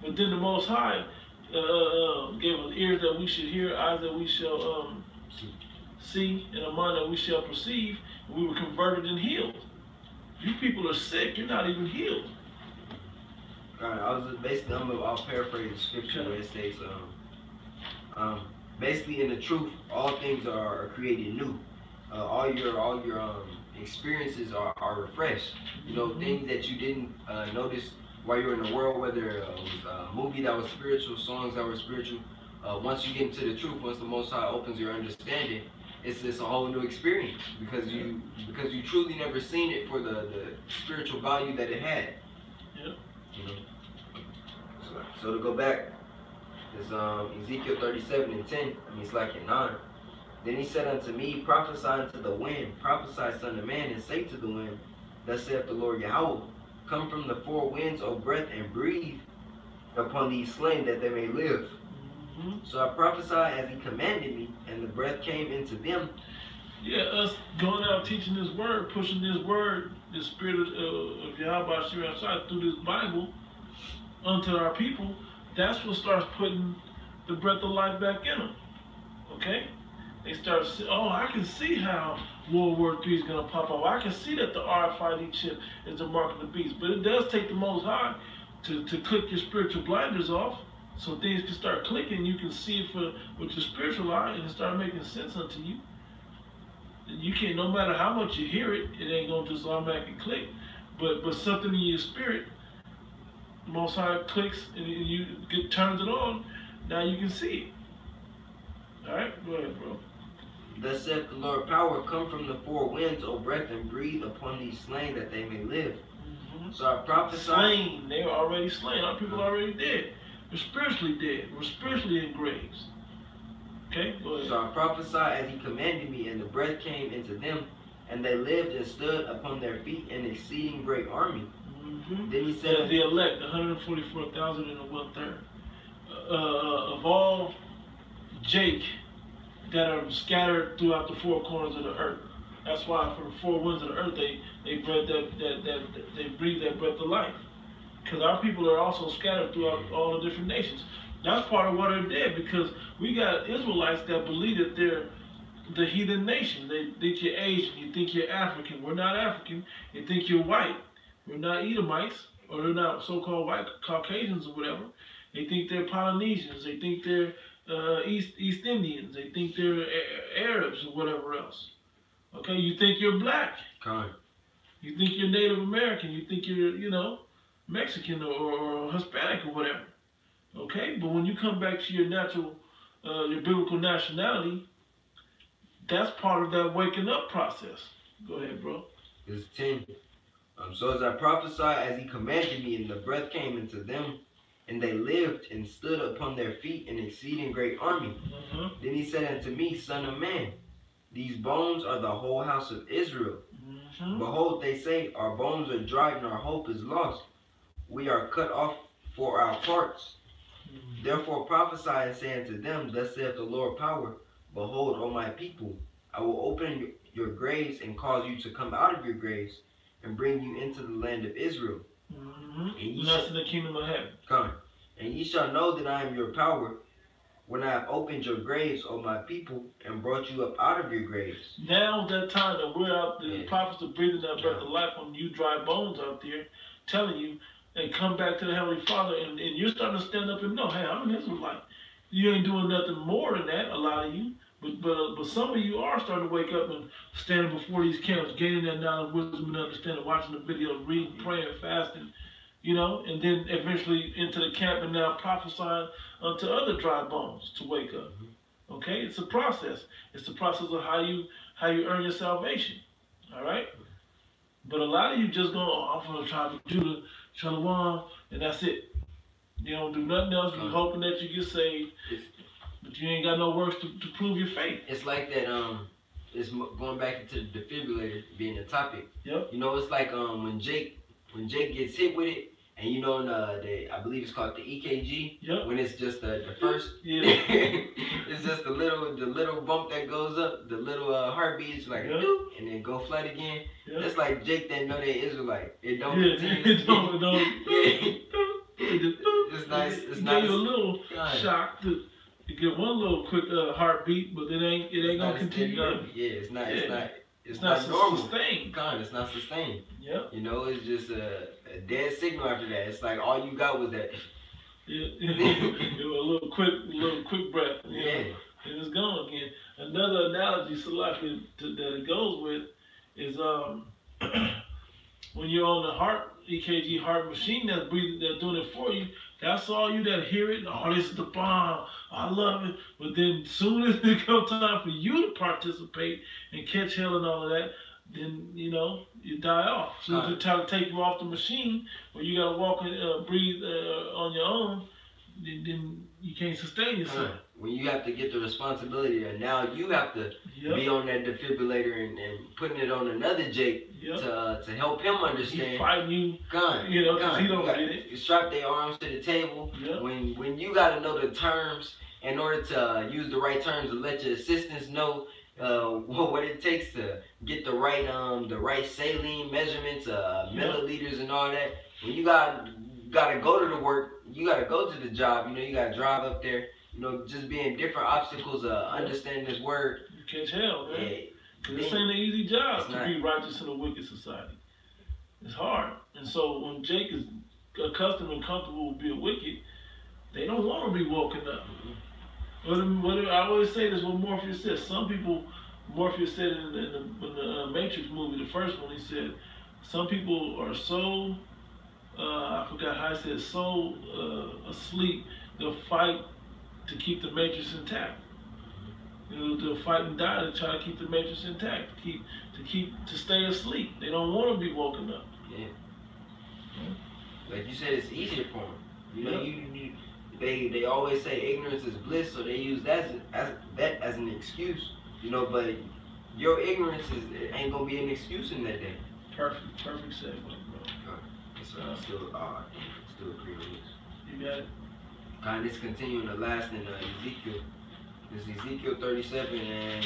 S1: But then the Most High gave us ears that we should hear, eyes that we shall see, and a mind that we shall perceive. And we were converted and healed. You people are sick. You're not even healed.
S2: Alright, I was basically, I'll paraphrase the scripture where it states, basically in the truth, all things are created new. All your experiences are refreshed. You know, things that you didn't notice while you were in the world, whether it was a movie that was spiritual, songs that were spiritual. Once you get into the truth, once the Most High opens your understanding, it's just a whole new experience because you truly never seen it for the spiritual value that it had.
S1: Yep.
S2: You know. So to go back, it's Ezekiel 37:10. It's like in 9. Then he said unto me, prophesy unto the wind, prophesy, son of man, and say to the wind, thus saith the Lord Yahweh, come from the four winds, O breath, and breathe upon these slain that they may live. So I prophesied as he commanded me, and the breath came into them.
S1: Yeah, us going out teaching this word, pushing this word, the spirit of Yahweh through this Bible unto our people, that's what starts putting the breath of life back in them. Okay? They start, oh, I can see how World War III is going to pop up. I can see that the RFID chip is the mark of the beast. But it does take the Most High to click your spiritual blinders off so things can start clicking. You can see it with your spiritual eye and it start making sense unto you. You can't, no matter how much you hear it, it ain't going to just automatically click. But something in your spirit, the Most High clicks and you turns it on, now you can see it. All right? Go ahead, bro.
S2: Thus saith the Lord power, come from the four winds, O breath, and breathe upon these slain that they may live. So I prophesy.
S1: Slain. They were already slain. Our people are already dead. We're spiritually dead. We're spiritually in graves. Okay? Go ahead.
S2: So I prophesied as he commanded me, and the breath came into them, and they lived and stood upon their feet an exceeding great army. Then he said,
S1: the elect, 144,000 and 1/3. Of all Jake that are scattered throughout the four corners of the earth. That's why for the four winds of the earth they breathe that breath of life. Because our people are also scattered throughout all the different nations. That's part of what they're dead, because we got Israelites that believe that they're the heathen nation. They think you're Asian, you think you're African. We're not African. You think you're white. We're not Edomites, or they're not so-called white Caucasians or whatever. They think they're Polynesians. They think they're East Indians. They think they're Arabs or whatever else. Okay, you think you're black.
S2: Kind.
S1: You think you're Native American. You think you're, you know, Mexican or Hispanic or whatever. Okay, but when you come back to your natural, your biblical nationality, that's part of that waking up process. Go ahead, bro.
S2: It's 10. So as I prophesied as he commanded me, and the breath came into them, and they lived and stood upon their feet an exceeding great army. Then he said unto me, son of man, these bones are the whole house of Israel. Behold, they say, our bones are dried and our hope is lost. We are cut off for our parts. Therefore prophesy and say unto them, thus saith the Lord power, behold, O my people, I will open your graves and cause you to come out of your graves and bring you into the land of Israel.
S1: And that's in the kingdom of heaven.
S2: Come. And ye shall know that I am your power when I have opened your graves, O my people, and brought you up out of your graves.
S1: Now that time that we're out, the prophets are breathing that breath of life on you dry bones out there, telling you, and come back to the Heavenly Father, and you're starting to stand up and know, hey, I'm an Israelite. You ain't doing nothing more than that, a lot of you, But some of you are starting to wake up and standing before these camps, gaining that knowledge, wisdom, and understanding, watching the videos, reading, praying, fasting, and then eventually into the camp and now prophesying to other dry bones to wake up. Okay, it's a process. It's the process of how you earn your salvation. All right. But a lot of you just go, I'm gonna try to do the Shalom, and that's it. You don't do nothing else. You're hoping that you get saved, but you ain't got no works to prove your faith.
S2: It's like that. It's going back into the defibrillator being the topic.
S1: Yep.
S2: It's like when Jake gets hit with it, and I believe it's called the EKG.
S1: Yep.
S2: When it's just the first.
S1: Yeah.
S2: It's just the little bump that goes up, the little heartbeat is like doop, and then go flat again. Yep. That's like Jake that know they Israelite. It don't.
S1: Yeah. It don't.
S2: It's nice. It's
S1: it
S2: nice.
S1: Give you a little shock to get one little quick heartbeat, but it ain't gonna continue.
S2: Yeah, it's not.
S1: Yeah.
S2: It's not normal.
S1: Sustained.
S2: God, it's not sustained.
S1: Yep.
S2: It's just a dead signal after that. It's like all you got was that.
S1: Yeah. A little quick breath. And it's gone again. Another analogy, Salaki, that it goes with is when you're on the heart EKG heart machine that's breathing, that's doing it for you. That's all you that hear it. Oh, this is the bomb. I love it. But then soon as it comes time for you to participate and catch hell and all of that, then you die off. So they try to take you off the machine, where you gotta walk and breathe on your own. Then you can't sustain yourself.
S2: When you have to get the responsibility, and now you have to be on that defibrillator and putting it on another Jake to help him understand.
S1: He's fighting you.
S2: Gun.
S1: He don't get it.
S2: You strap their arms to the table.
S1: Yep.
S2: When you got to know the terms in order to use the right terms to let your assistants know what it takes to get the right saline measurements, milliliters and all that. When you gotta go to the work, you gotta go to the job. You gotta drive up there. Just being different obstacles, understanding this word.
S1: You catch hell, man. This ain't an easy job to be righteous in a wicked society. It's hard. And so when Jake is accustomed and comfortable with being wicked, they don't want to be woken up. I always say this, what Morpheus said. Some people, Morpheus said in the Matrix movie, the first one, he said, some people are so, I forgot how he said, so asleep, they'll fight to keep the Matrix intact. They'll fight and die to try to keep the Matrix intact, to stay asleep. They don't want to be woken up.
S2: Yeah. Like you said, it's easier for them. They always say ignorance is bliss, so they use that as an excuse. But your ignorance ain't gonna be an excuse in that day.
S1: Perfect segue, bro.
S2: Still agree with this.
S1: You got it.
S2: And it's continuing the last in Ezekiel. This is Ezekiel 37 and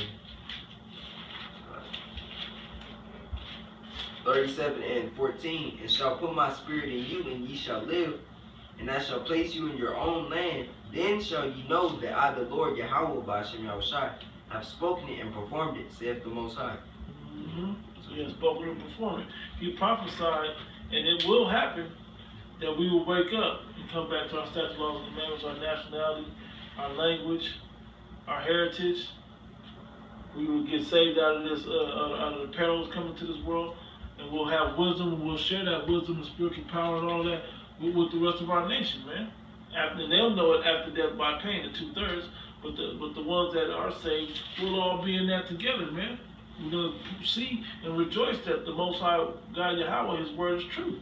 S2: 14. And shall put my spirit in you, and ye shall live, and I shall place you in your own land. Then shall ye know that I, the Lord Yahweh, Ba'ashem Yahushai, have spoken it and performed it, saith the Most High.
S1: So he has spoken and performed it. He prophesied, and it will happen, that we will wake up and come back to our statutes, laws, and commandments, our nationality, our language, our heritage. We will get saved out of this, out of the perils coming to this world, and we'll have wisdom, and we'll share that wisdom and spiritual power and all that with the rest of our nation, man. And they'll know it after death by pain, the 2/3. But the ones that are saved, we'll all be in that together, man. We're gonna see and rejoice that the Most High God Yahweh, His word is true.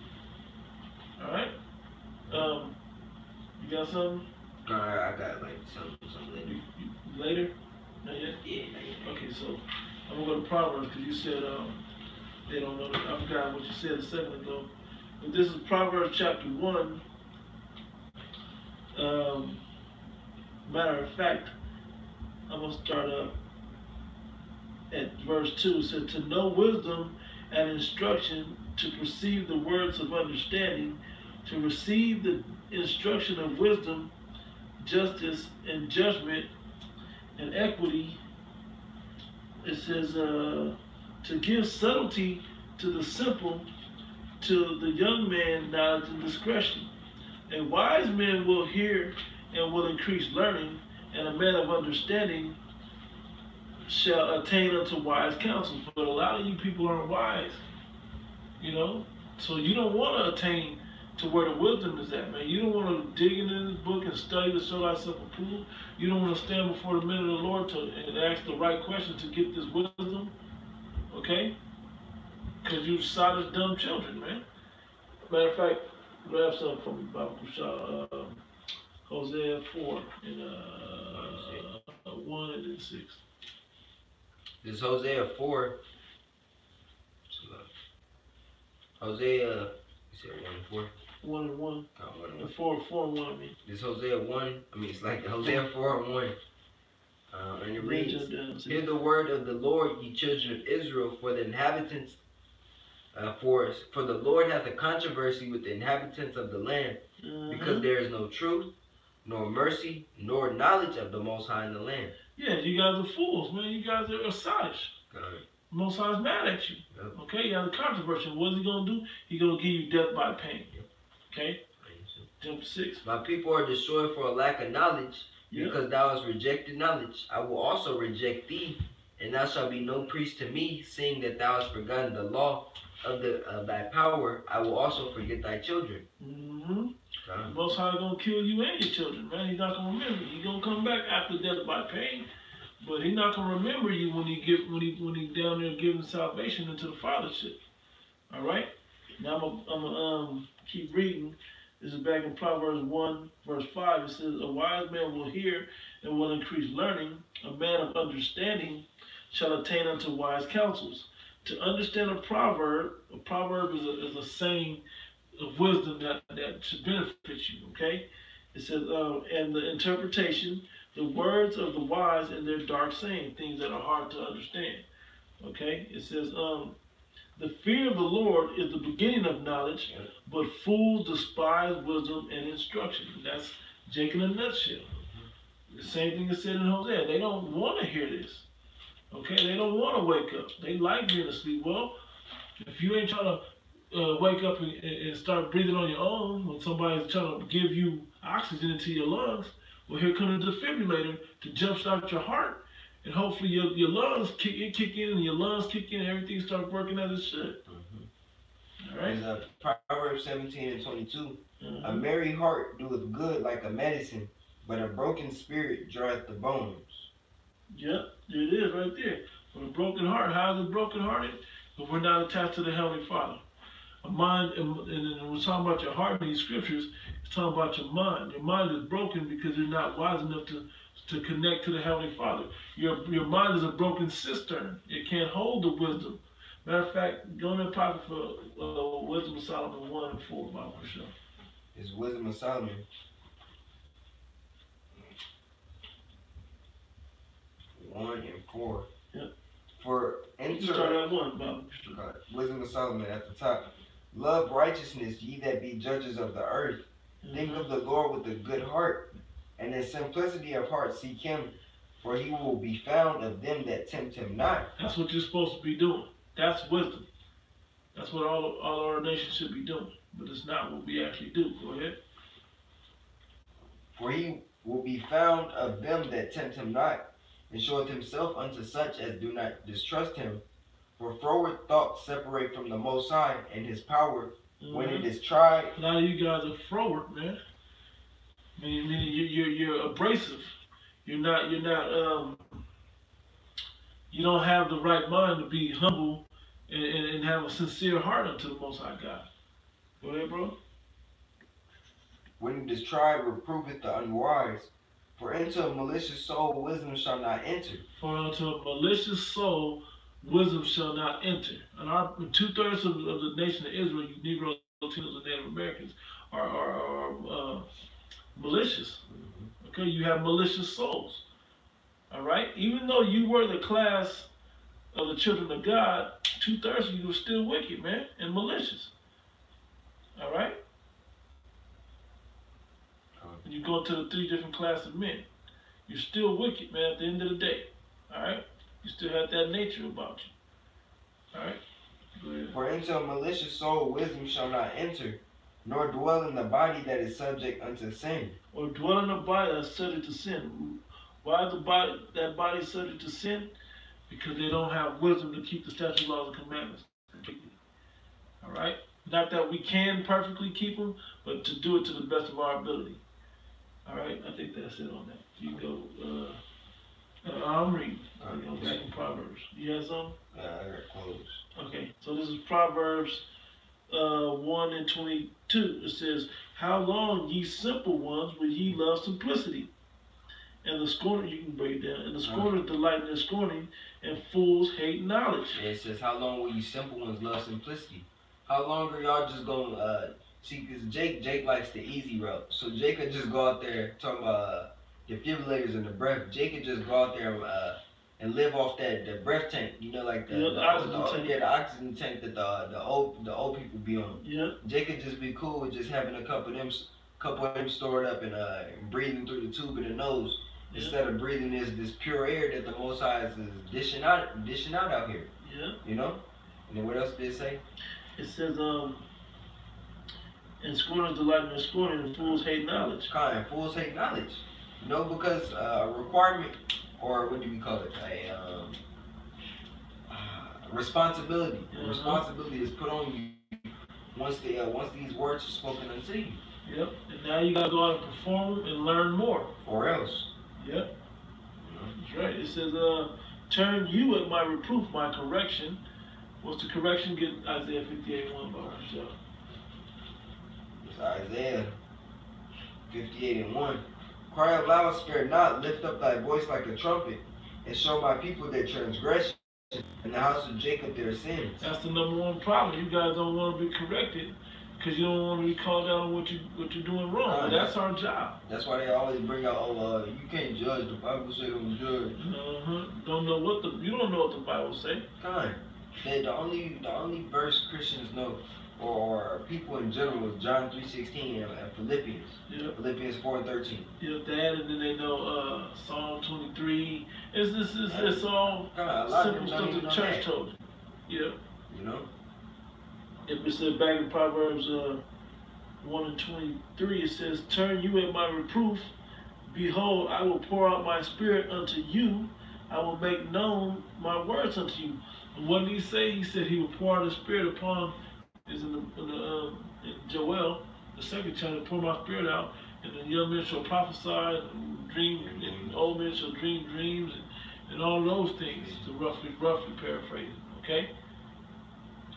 S1: All right. You got something?
S2: I got like something later.
S1: Later? Not yet?
S2: Yeah, not yet.
S1: Okay, so I'm gonna go to Proverbs because you said they don't know. I forgot what you said a second ago. But this is Proverbs chapter 1. Matter of fact, I'm gonna start at verse 2. It said, to know wisdom and instruction, to perceive the words of understanding, to receive the instruction of wisdom, justice and judgment and equity. It says to give subtlety to the simple, to the young man knowledge and discretion. A wise man will hear and will increase learning, and a man of understanding shall attain unto wise counsel. But a lot of you people aren't wise, you know. So you don't want to attain to where the wisdom is at, man. You don't want to dig into this book and study to show thyself approved. You don't want to stand before the men of the Lord and ask the right questions to get this wisdom, okay? Because you silent dumb children, man. Matter of fact, grab something from me, Bible Kushah, Hosea 4 and 1 and 6.
S2: This is Hosea 4. Hosea, you said 1 and 4?
S1: 1 and 1.
S2: Oh, 1 and 1.
S1: 4 and 1, I mean.
S2: This Hosea 1, it's like Hosea 4 and 1. And it reads, hear the word of the Lord, ye children of Israel, for the inhabitants, for the Lord hath a controversy with the inhabitants of the land, because there is no truth, nor mercy, nor knowledge of the Most High in the land.
S1: Yeah, you guys are fools, man. You guys are sottish. Most High is mad at you. Yep. Okay, you have a controversy. What's he going to do? He's going to give you death by pain. Yep. Okay? Jump to 6.
S2: My people are destroyed for a lack of knowledge, because thou hast rejected knowledge. I will also reject thee, and thou shalt be no priest to me, seeing that thou hast forgotten the law of thy power. I will also forget thy children.
S1: Most High is going to kill you and your children, man. He's not going to remember you. He's going to come back after death by pain. But he's not gonna remember you when he down there giving salvation into the fathership. All right. Now I'm gonna keep reading. This is back in Proverbs 1 verse 5. It says, "A wise man will hear and will increase learning. A man of understanding shall attain unto wise counsels." To understand a proverb is a saying of wisdom that should benefit you. Okay. It says, and the interpretation, the words of the wise and their dark saying, things that are hard to understand. Okay? It says, the fear of the Lord is the beginning of knowledge, but fools despise wisdom and instruction. That's Jake in a nutshell. The same thing is said in Hosea. They don't want to hear this. Okay? They don't want to wake up. They like being asleep. Well, if you ain't trying to wake up and start breathing on your own when somebody's trying to give you oxygen into your lungs, well, here comes a defibrillator to jumpstart your heart, and hopefully your lungs kick in, and your lungs kick in, and everything starts working as it should. All right.
S2: There's Proverbs 17 and 22. A merry heart doeth good like a medicine, but a broken spirit dryeth the bones.
S1: Yep, there it is right there. With a broken heart, how is it broken-hearted? But we're not attached to the Heavenly Father. A mind, and we're talking about your heart in these scriptures. It's talking about your mind. Your mind is broken because you're not wise enough to connect to the Heavenly Father. Your mind is a broken cistern. It can't hold the wisdom. Matter of fact, go in the pocket for Wisdom of Solomon 1 and 4, Bible for sure.
S2: It's Wisdom of Solomon 1 and 4.
S1: Yep.
S2: For
S1: you start at 1, Bible for sure.
S2: Wisdom of Solomon at the top. Love righteousness, ye that be judges of the earth. Think of the Lord with a good heart, and in simplicity of heart seek him, for he will be found of them that tempt him not.
S1: That's what you're supposed to be doing. That's wisdom. That's what all our nations should be doing. But it's not what we actually do. Go ahead.
S2: For he will be found of them that tempt him not, and showeth himself unto such as do not distrust him. For froward thoughts separate from the Most High, and his power, when it is tried.
S1: A lot of you guys are froward, man. Meaning you're abrasive. You don't have the right mind to be humble and have a sincere heart unto the Most High God. Go ahead, bro.
S2: When it is tried, reproveth the unwise. For into a malicious soul wisdom shall not enter.
S1: For unto a malicious soul wisdom shall not enter. And 2/3 of the nation of Israel, you Negroes, Latinos, and Native Americans, are malicious. Okay, you have malicious souls. All right, even though you were the class of the children of God, 2/3 of you were still wicked, man, and malicious. All right. And you go to the 3 different classes of men. You're still wicked, man, at the end of the day. All right. You still have that nature about you. All right. Go ahead.
S2: For into a malicious soul wisdom shall not enter, nor dwell in the body that is subject unto sin.
S1: Or dwell in a body that's subject to sin. Why is that body subject to sin? because they don't have wisdom to keep the statutes, laws, and commandments. All right? Not that we can perfectly keep them, but to do it to the best of our ability. All right? I think that's it on that. You can go. I'm reading. I'm going back in Proverbs. You have something?
S2: Yeah, I got clothes.
S1: Okay, so this is Proverbs 1 and 22. It says, "How long, ye simple ones, will ye love simplicity? And the scorner," you can break it down, "and the scorners delight in their scorning, and fools hate knowledge."
S2: Yeah, it says, "How long will you simple ones love simplicity?" How long are y'all just gonna see? Cause Jake likes the easy route, so Jake could just go out there talking about defibrillators and the breath. Jake could just go out there and live off the breath tank, you know, like the oxygen tank that the old people be on.
S1: Yeah.
S2: Jake could just be cool with just having a couple of them stored up and breathing through the tube in the nose. Yeah. Instead of breathing this pure air that the Most High is dishing out out here.
S1: Yeah.
S2: You know? And then what else did it say?
S1: It says, "And scorners delight in their scorning, and fools hate knowledge."
S2: And fools hate knowledge. You know, because a requirement, or what do we call it? A responsibility. A responsibility is put on you once these words are spoken unto you.
S1: Yep. And now you gotta go out and perform and learn more.
S2: Or else.
S1: Yep. That's right. It says, "Turn you at my reproof, my correction." What's the correction? Get Isaiah 58:1 by yourself.
S2: It's Isaiah 58:1. "Cry out loud, spare not, lift up thy voice like a trumpet, and show my people their transgression, and the house of Jacob their sins."
S1: That's the number one problem. You guys don't want to be corrected because you don't want to be called out on what you're doing wrong. But that's our job.
S2: That's why they always bring out, you can't judge. The Bible says don't judge.
S1: Don't know what you don't know what the Bible say.
S2: The only verse Christians know, or people in general, is John 3:16 and Philippians.
S1: Yep.
S2: Philippians 4:13.
S1: Yep, that, and then they know Psalm 23. It's all simple stuff that the church told you. Yep.
S2: You know?
S1: If it said back in Proverbs 1 and 23, it says, "Turn you at my reproof. Behold, I will pour out my spirit unto you. I will make known my words unto you." And what did he say? He said he will pour out his spirit upon, is in Joel, the second chapter, "Pour my spirit out, and the young men shall prophesy, and dream, and old men shall dream dreams," and all those things, to roughly paraphrase. Okay?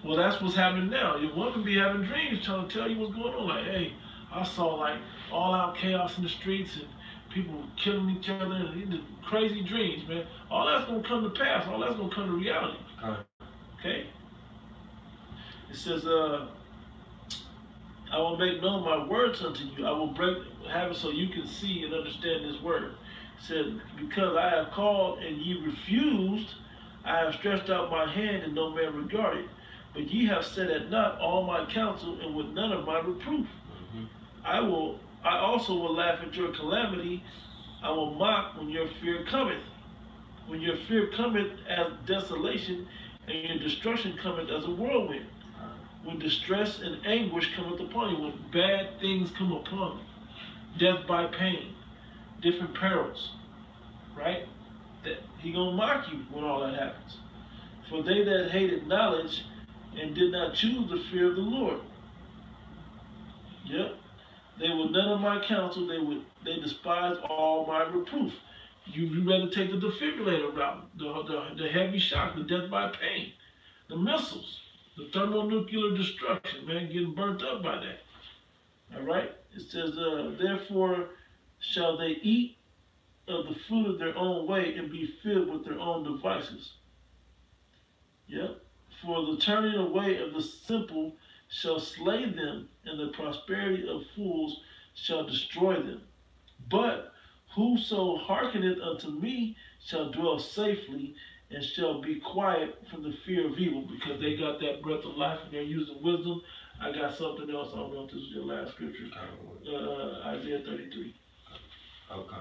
S1: Well, that's what's happening now. Your woman be having dreams trying to tell you what's going on. Like, hey, I saw like all out chaos in the streets and people killing each other and crazy dreams, man. All that's gonna come to pass. All that's gonna come to reality. Okay? It says, "I will make known my words unto you. I will have it so you can see and understand this word." It said, "Because I have called and ye refused, I have stretched out my hand and no man regarded. But ye have set at naught all my counsel, and with none of my reproof. I also will laugh at your calamity. I will mock when your fear cometh. When your fear cometh as desolation, and your destruction cometh as a whirlwind. When distress and anguish cometh upon you," when bad things come upon you, death by pain, different perils, right? That he gonna mock you when all that happens. "For they that hated knowledge and did not choose the fear of the Lord." Yep. "They were none of my counsel, they despised all my reproof." You rather take the defibrillator route, the heavy shock, the death by pain, the missiles, the thermonuclear destruction, man, getting burnt up by that. All right? It says, "Therefore shall they eat of the fruit of their own way and be filled with their own devices." Yep. "For the turning away of the simple shall slay them, and the prosperity of fools shall destroy them. But whoso hearkeneth unto me shall dwell safely, and shall be quiet from the fear of evil," because they got that breath of life and they're using wisdom. I got something else. I don't know if this is your last scripture. Isaiah 33.
S2: Okay.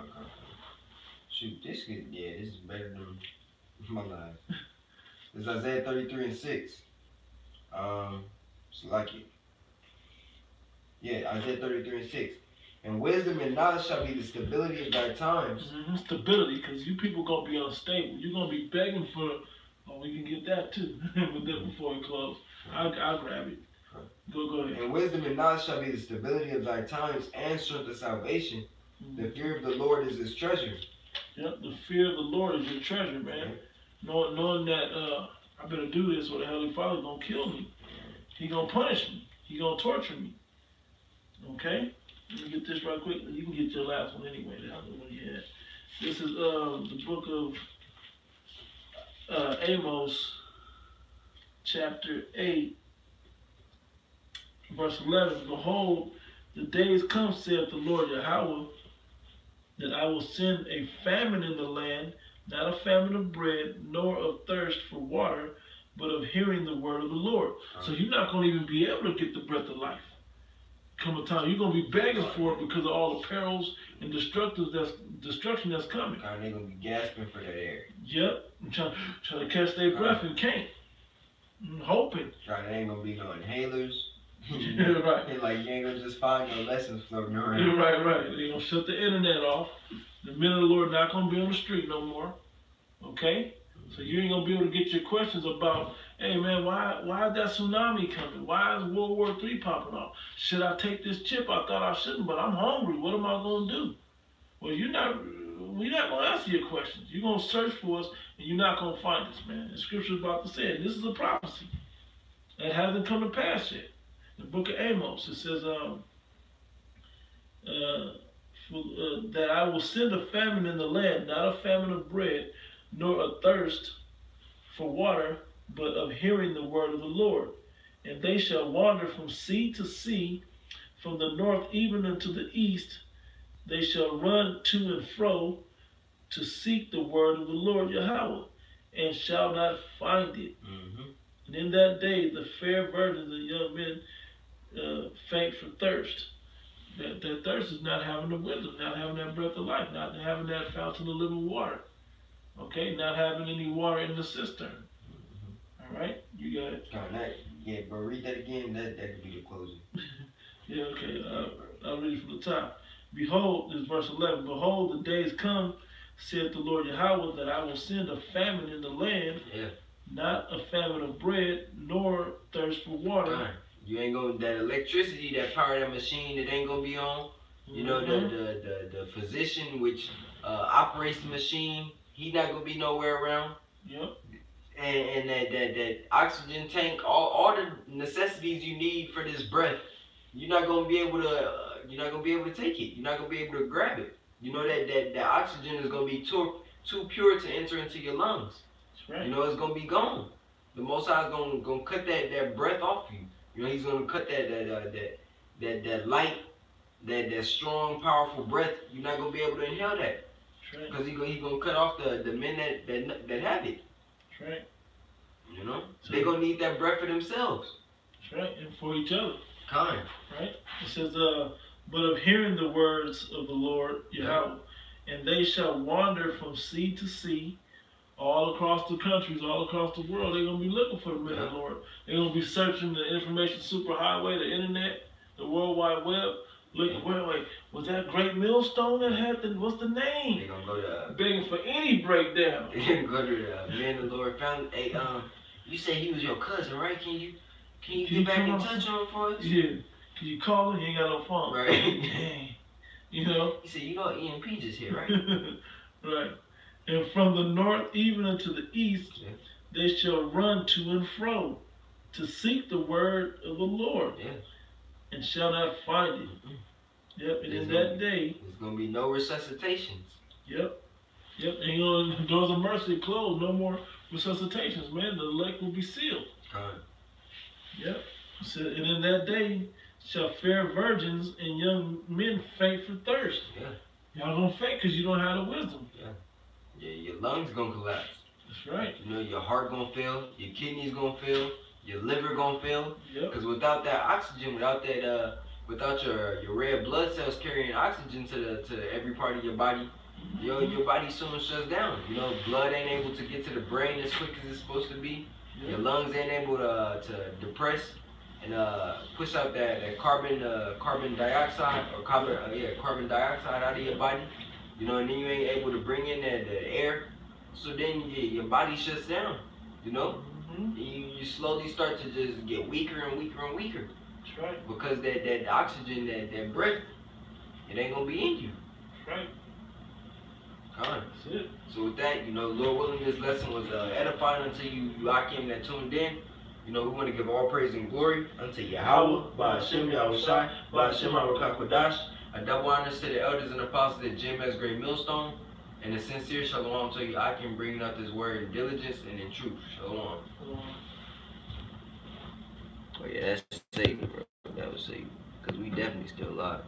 S2: Shoot, this is better than my life. It's Isaiah 33:6. It's like it. Yeah, Isaiah 33:6. And wisdom and knowledge shall be the stability of thy times.
S1: Stability, because you people going to be unstable. You're going to be begging for, oh, we can get that too. But then before we close, I'll grab it. Go ahead.
S2: And wisdom and knowledge shall be the stability of thy times and strength of salvation. The fear of the Lord is his treasure.
S1: Yep, the fear of the Lord is your treasure, man. Knowing that I better do this or the Heavenly Father going to kill me. He going to punish me. He going to torture me. Okay? Let me get this right quick. You can get your last one anyway. The other one you had. This is the book of Amos, chapter 8, verse 11. Behold, the days come, saith the Lord Yahweh, that I will send a famine in the land, not a famine of bread, nor of thirst for water, but of hearing the word of the Lord. So you're not going to even be able to get the breath of life. Come a time, you're going to be begging for it because of all the perils and destruction that's coming.
S2: God, they're going to be gasping for that air.
S1: Yep, I'm trying to catch their breath and can't. I'm hoping.
S2: God, there ain't going to be no inhalers.
S1: Right.
S2: Like, you ain't going to just find no lessons floating around.
S1: Right. They're going to shut the internet off. The men of the Lord not going to be on the street no more. Okay? So you ain't going to be able to get your questions about, hey man, why is that tsunami coming? Why is World War III popping off? Should I take this chip? I thought I shouldn't, but I'm hungry. What am I going to do? Well, we're not going to answer your questions. You're going to search for us, and you're not going to find us, man. The scripture is about to say it. This is a prophecy that hasn't come to pass yet. The book of Amos, it says that I will send a famine in the land, not a famine of bread, nor a thirst for water, but of hearing the word of the Lord. And they shall wander from sea to sea, from the north even unto the east. They shall run to and fro to seek the word of the Lord Yahweh, and shall not find it. And in that day the fair virgins and young men faint for thirst. That thirst is not having the wisdom, not having that breath of life, not having that fountain of living water. Okay, not having any water in the cistern. All right, you got it.
S2: Yeah, but read that again. That could be the closing.
S1: Yeah, okay. I'll read it from the top. Behold, this is verse 11. Behold, the days come, saith the Lord Yahweh, that I will send a famine in the land, not a famine of bread, nor thirst for water.
S2: You ain't gonna, that electricity that power that machine, it ain't gonna be on. You know, the physician which operates the machine, he not gonna be nowhere around.
S1: Yep.
S2: And that oxygen tank, all the necessities you need for this breath, you're not gonna be able to take it. You're not gonna be able to grab it. You know that oxygen is gonna be too pure to enter into your lungs.
S1: That's right.
S2: You know, it's gonna be gone. The Most High is gonna cut that breath off you. You know, he's gonna cut that light, that strong, powerful breath. You're not gonna be able to inhale that. Because he's gonna cut off the men that have it.
S1: That's right.
S2: You know? So they're gonna need that breath for themselves.
S1: That's right, and for each other.
S2: Kind.
S1: Right? It says, but of hearing the words of the Lord Yahweh, and they shall wander from sea to sea, all across the countries, all across the world. They're gonna be looking for the men of the Lord. They're gonna be searching the information superhighway, the internet, the World Wide Web. Look, wait, was that Great Millstone that had what's the name?
S2: They're gonna go to
S1: begging for any breakdown.
S2: They're gonna go to the man of the Lord found. Hey, you said he was your cousin, right? Can you get back in touch on him for us?
S1: Yeah. Can you call him? He ain't got no phone.
S2: Right.
S1: Dang. You know?
S2: He said, you know EMP just here, right?
S1: Right. And from the north even unto the east, they shall run to and fro to seek the word of the Lord, and shall not find it. Yep, and in that day,
S2: there's going to be no resuscitations.
S1: Yep. And the doors of mercy closed. No more resuscitations, man. The elect will be sealed. Yep. So, and in that day shall fair virgins and young men faint for thirst. Y'all gonna faint because you don't have the wisdom.
S2: Yeah, your lungs gonna collapse.
S1: That's right.
S2: You know, your heart gonna fail, your kidneys gonna fail, your liver gonna fail. Because without that oxygen, without your red blood cells carrying oxygen to every part of your body, your body soon shuts down. You know, blood ain't able to get to the brain as quick as it's supposed to be. Your lungs ain't able to depress and push out that carbon dioxide or carbon dioxide out of your body. You know, and then you ain't able to bring in the air, so then your body shuts down. You know, you slowly start to just get weaker and weaker and weaker.
S1: That's right.
S2: Because that oxygen, that breath, it ain't gonna be in you.
S1: Right.
S2: That's
S1: it.
S2: So with that, you know, Lord willing, this lesson was edifying unto you Akim that tuned in. You know, we want to give all praise and glory unto Yahweh, Ba'ashem Yahushai, Ba'ashem Arukakwadash. A double honors to the elders and apostles at GMS Great Millstone. And a sincere shalom to you Akim, bringing out this word in diligence and in truth. Shalom. Oh yeah, that's safe, bro. That was safe. Because we definitely still alive.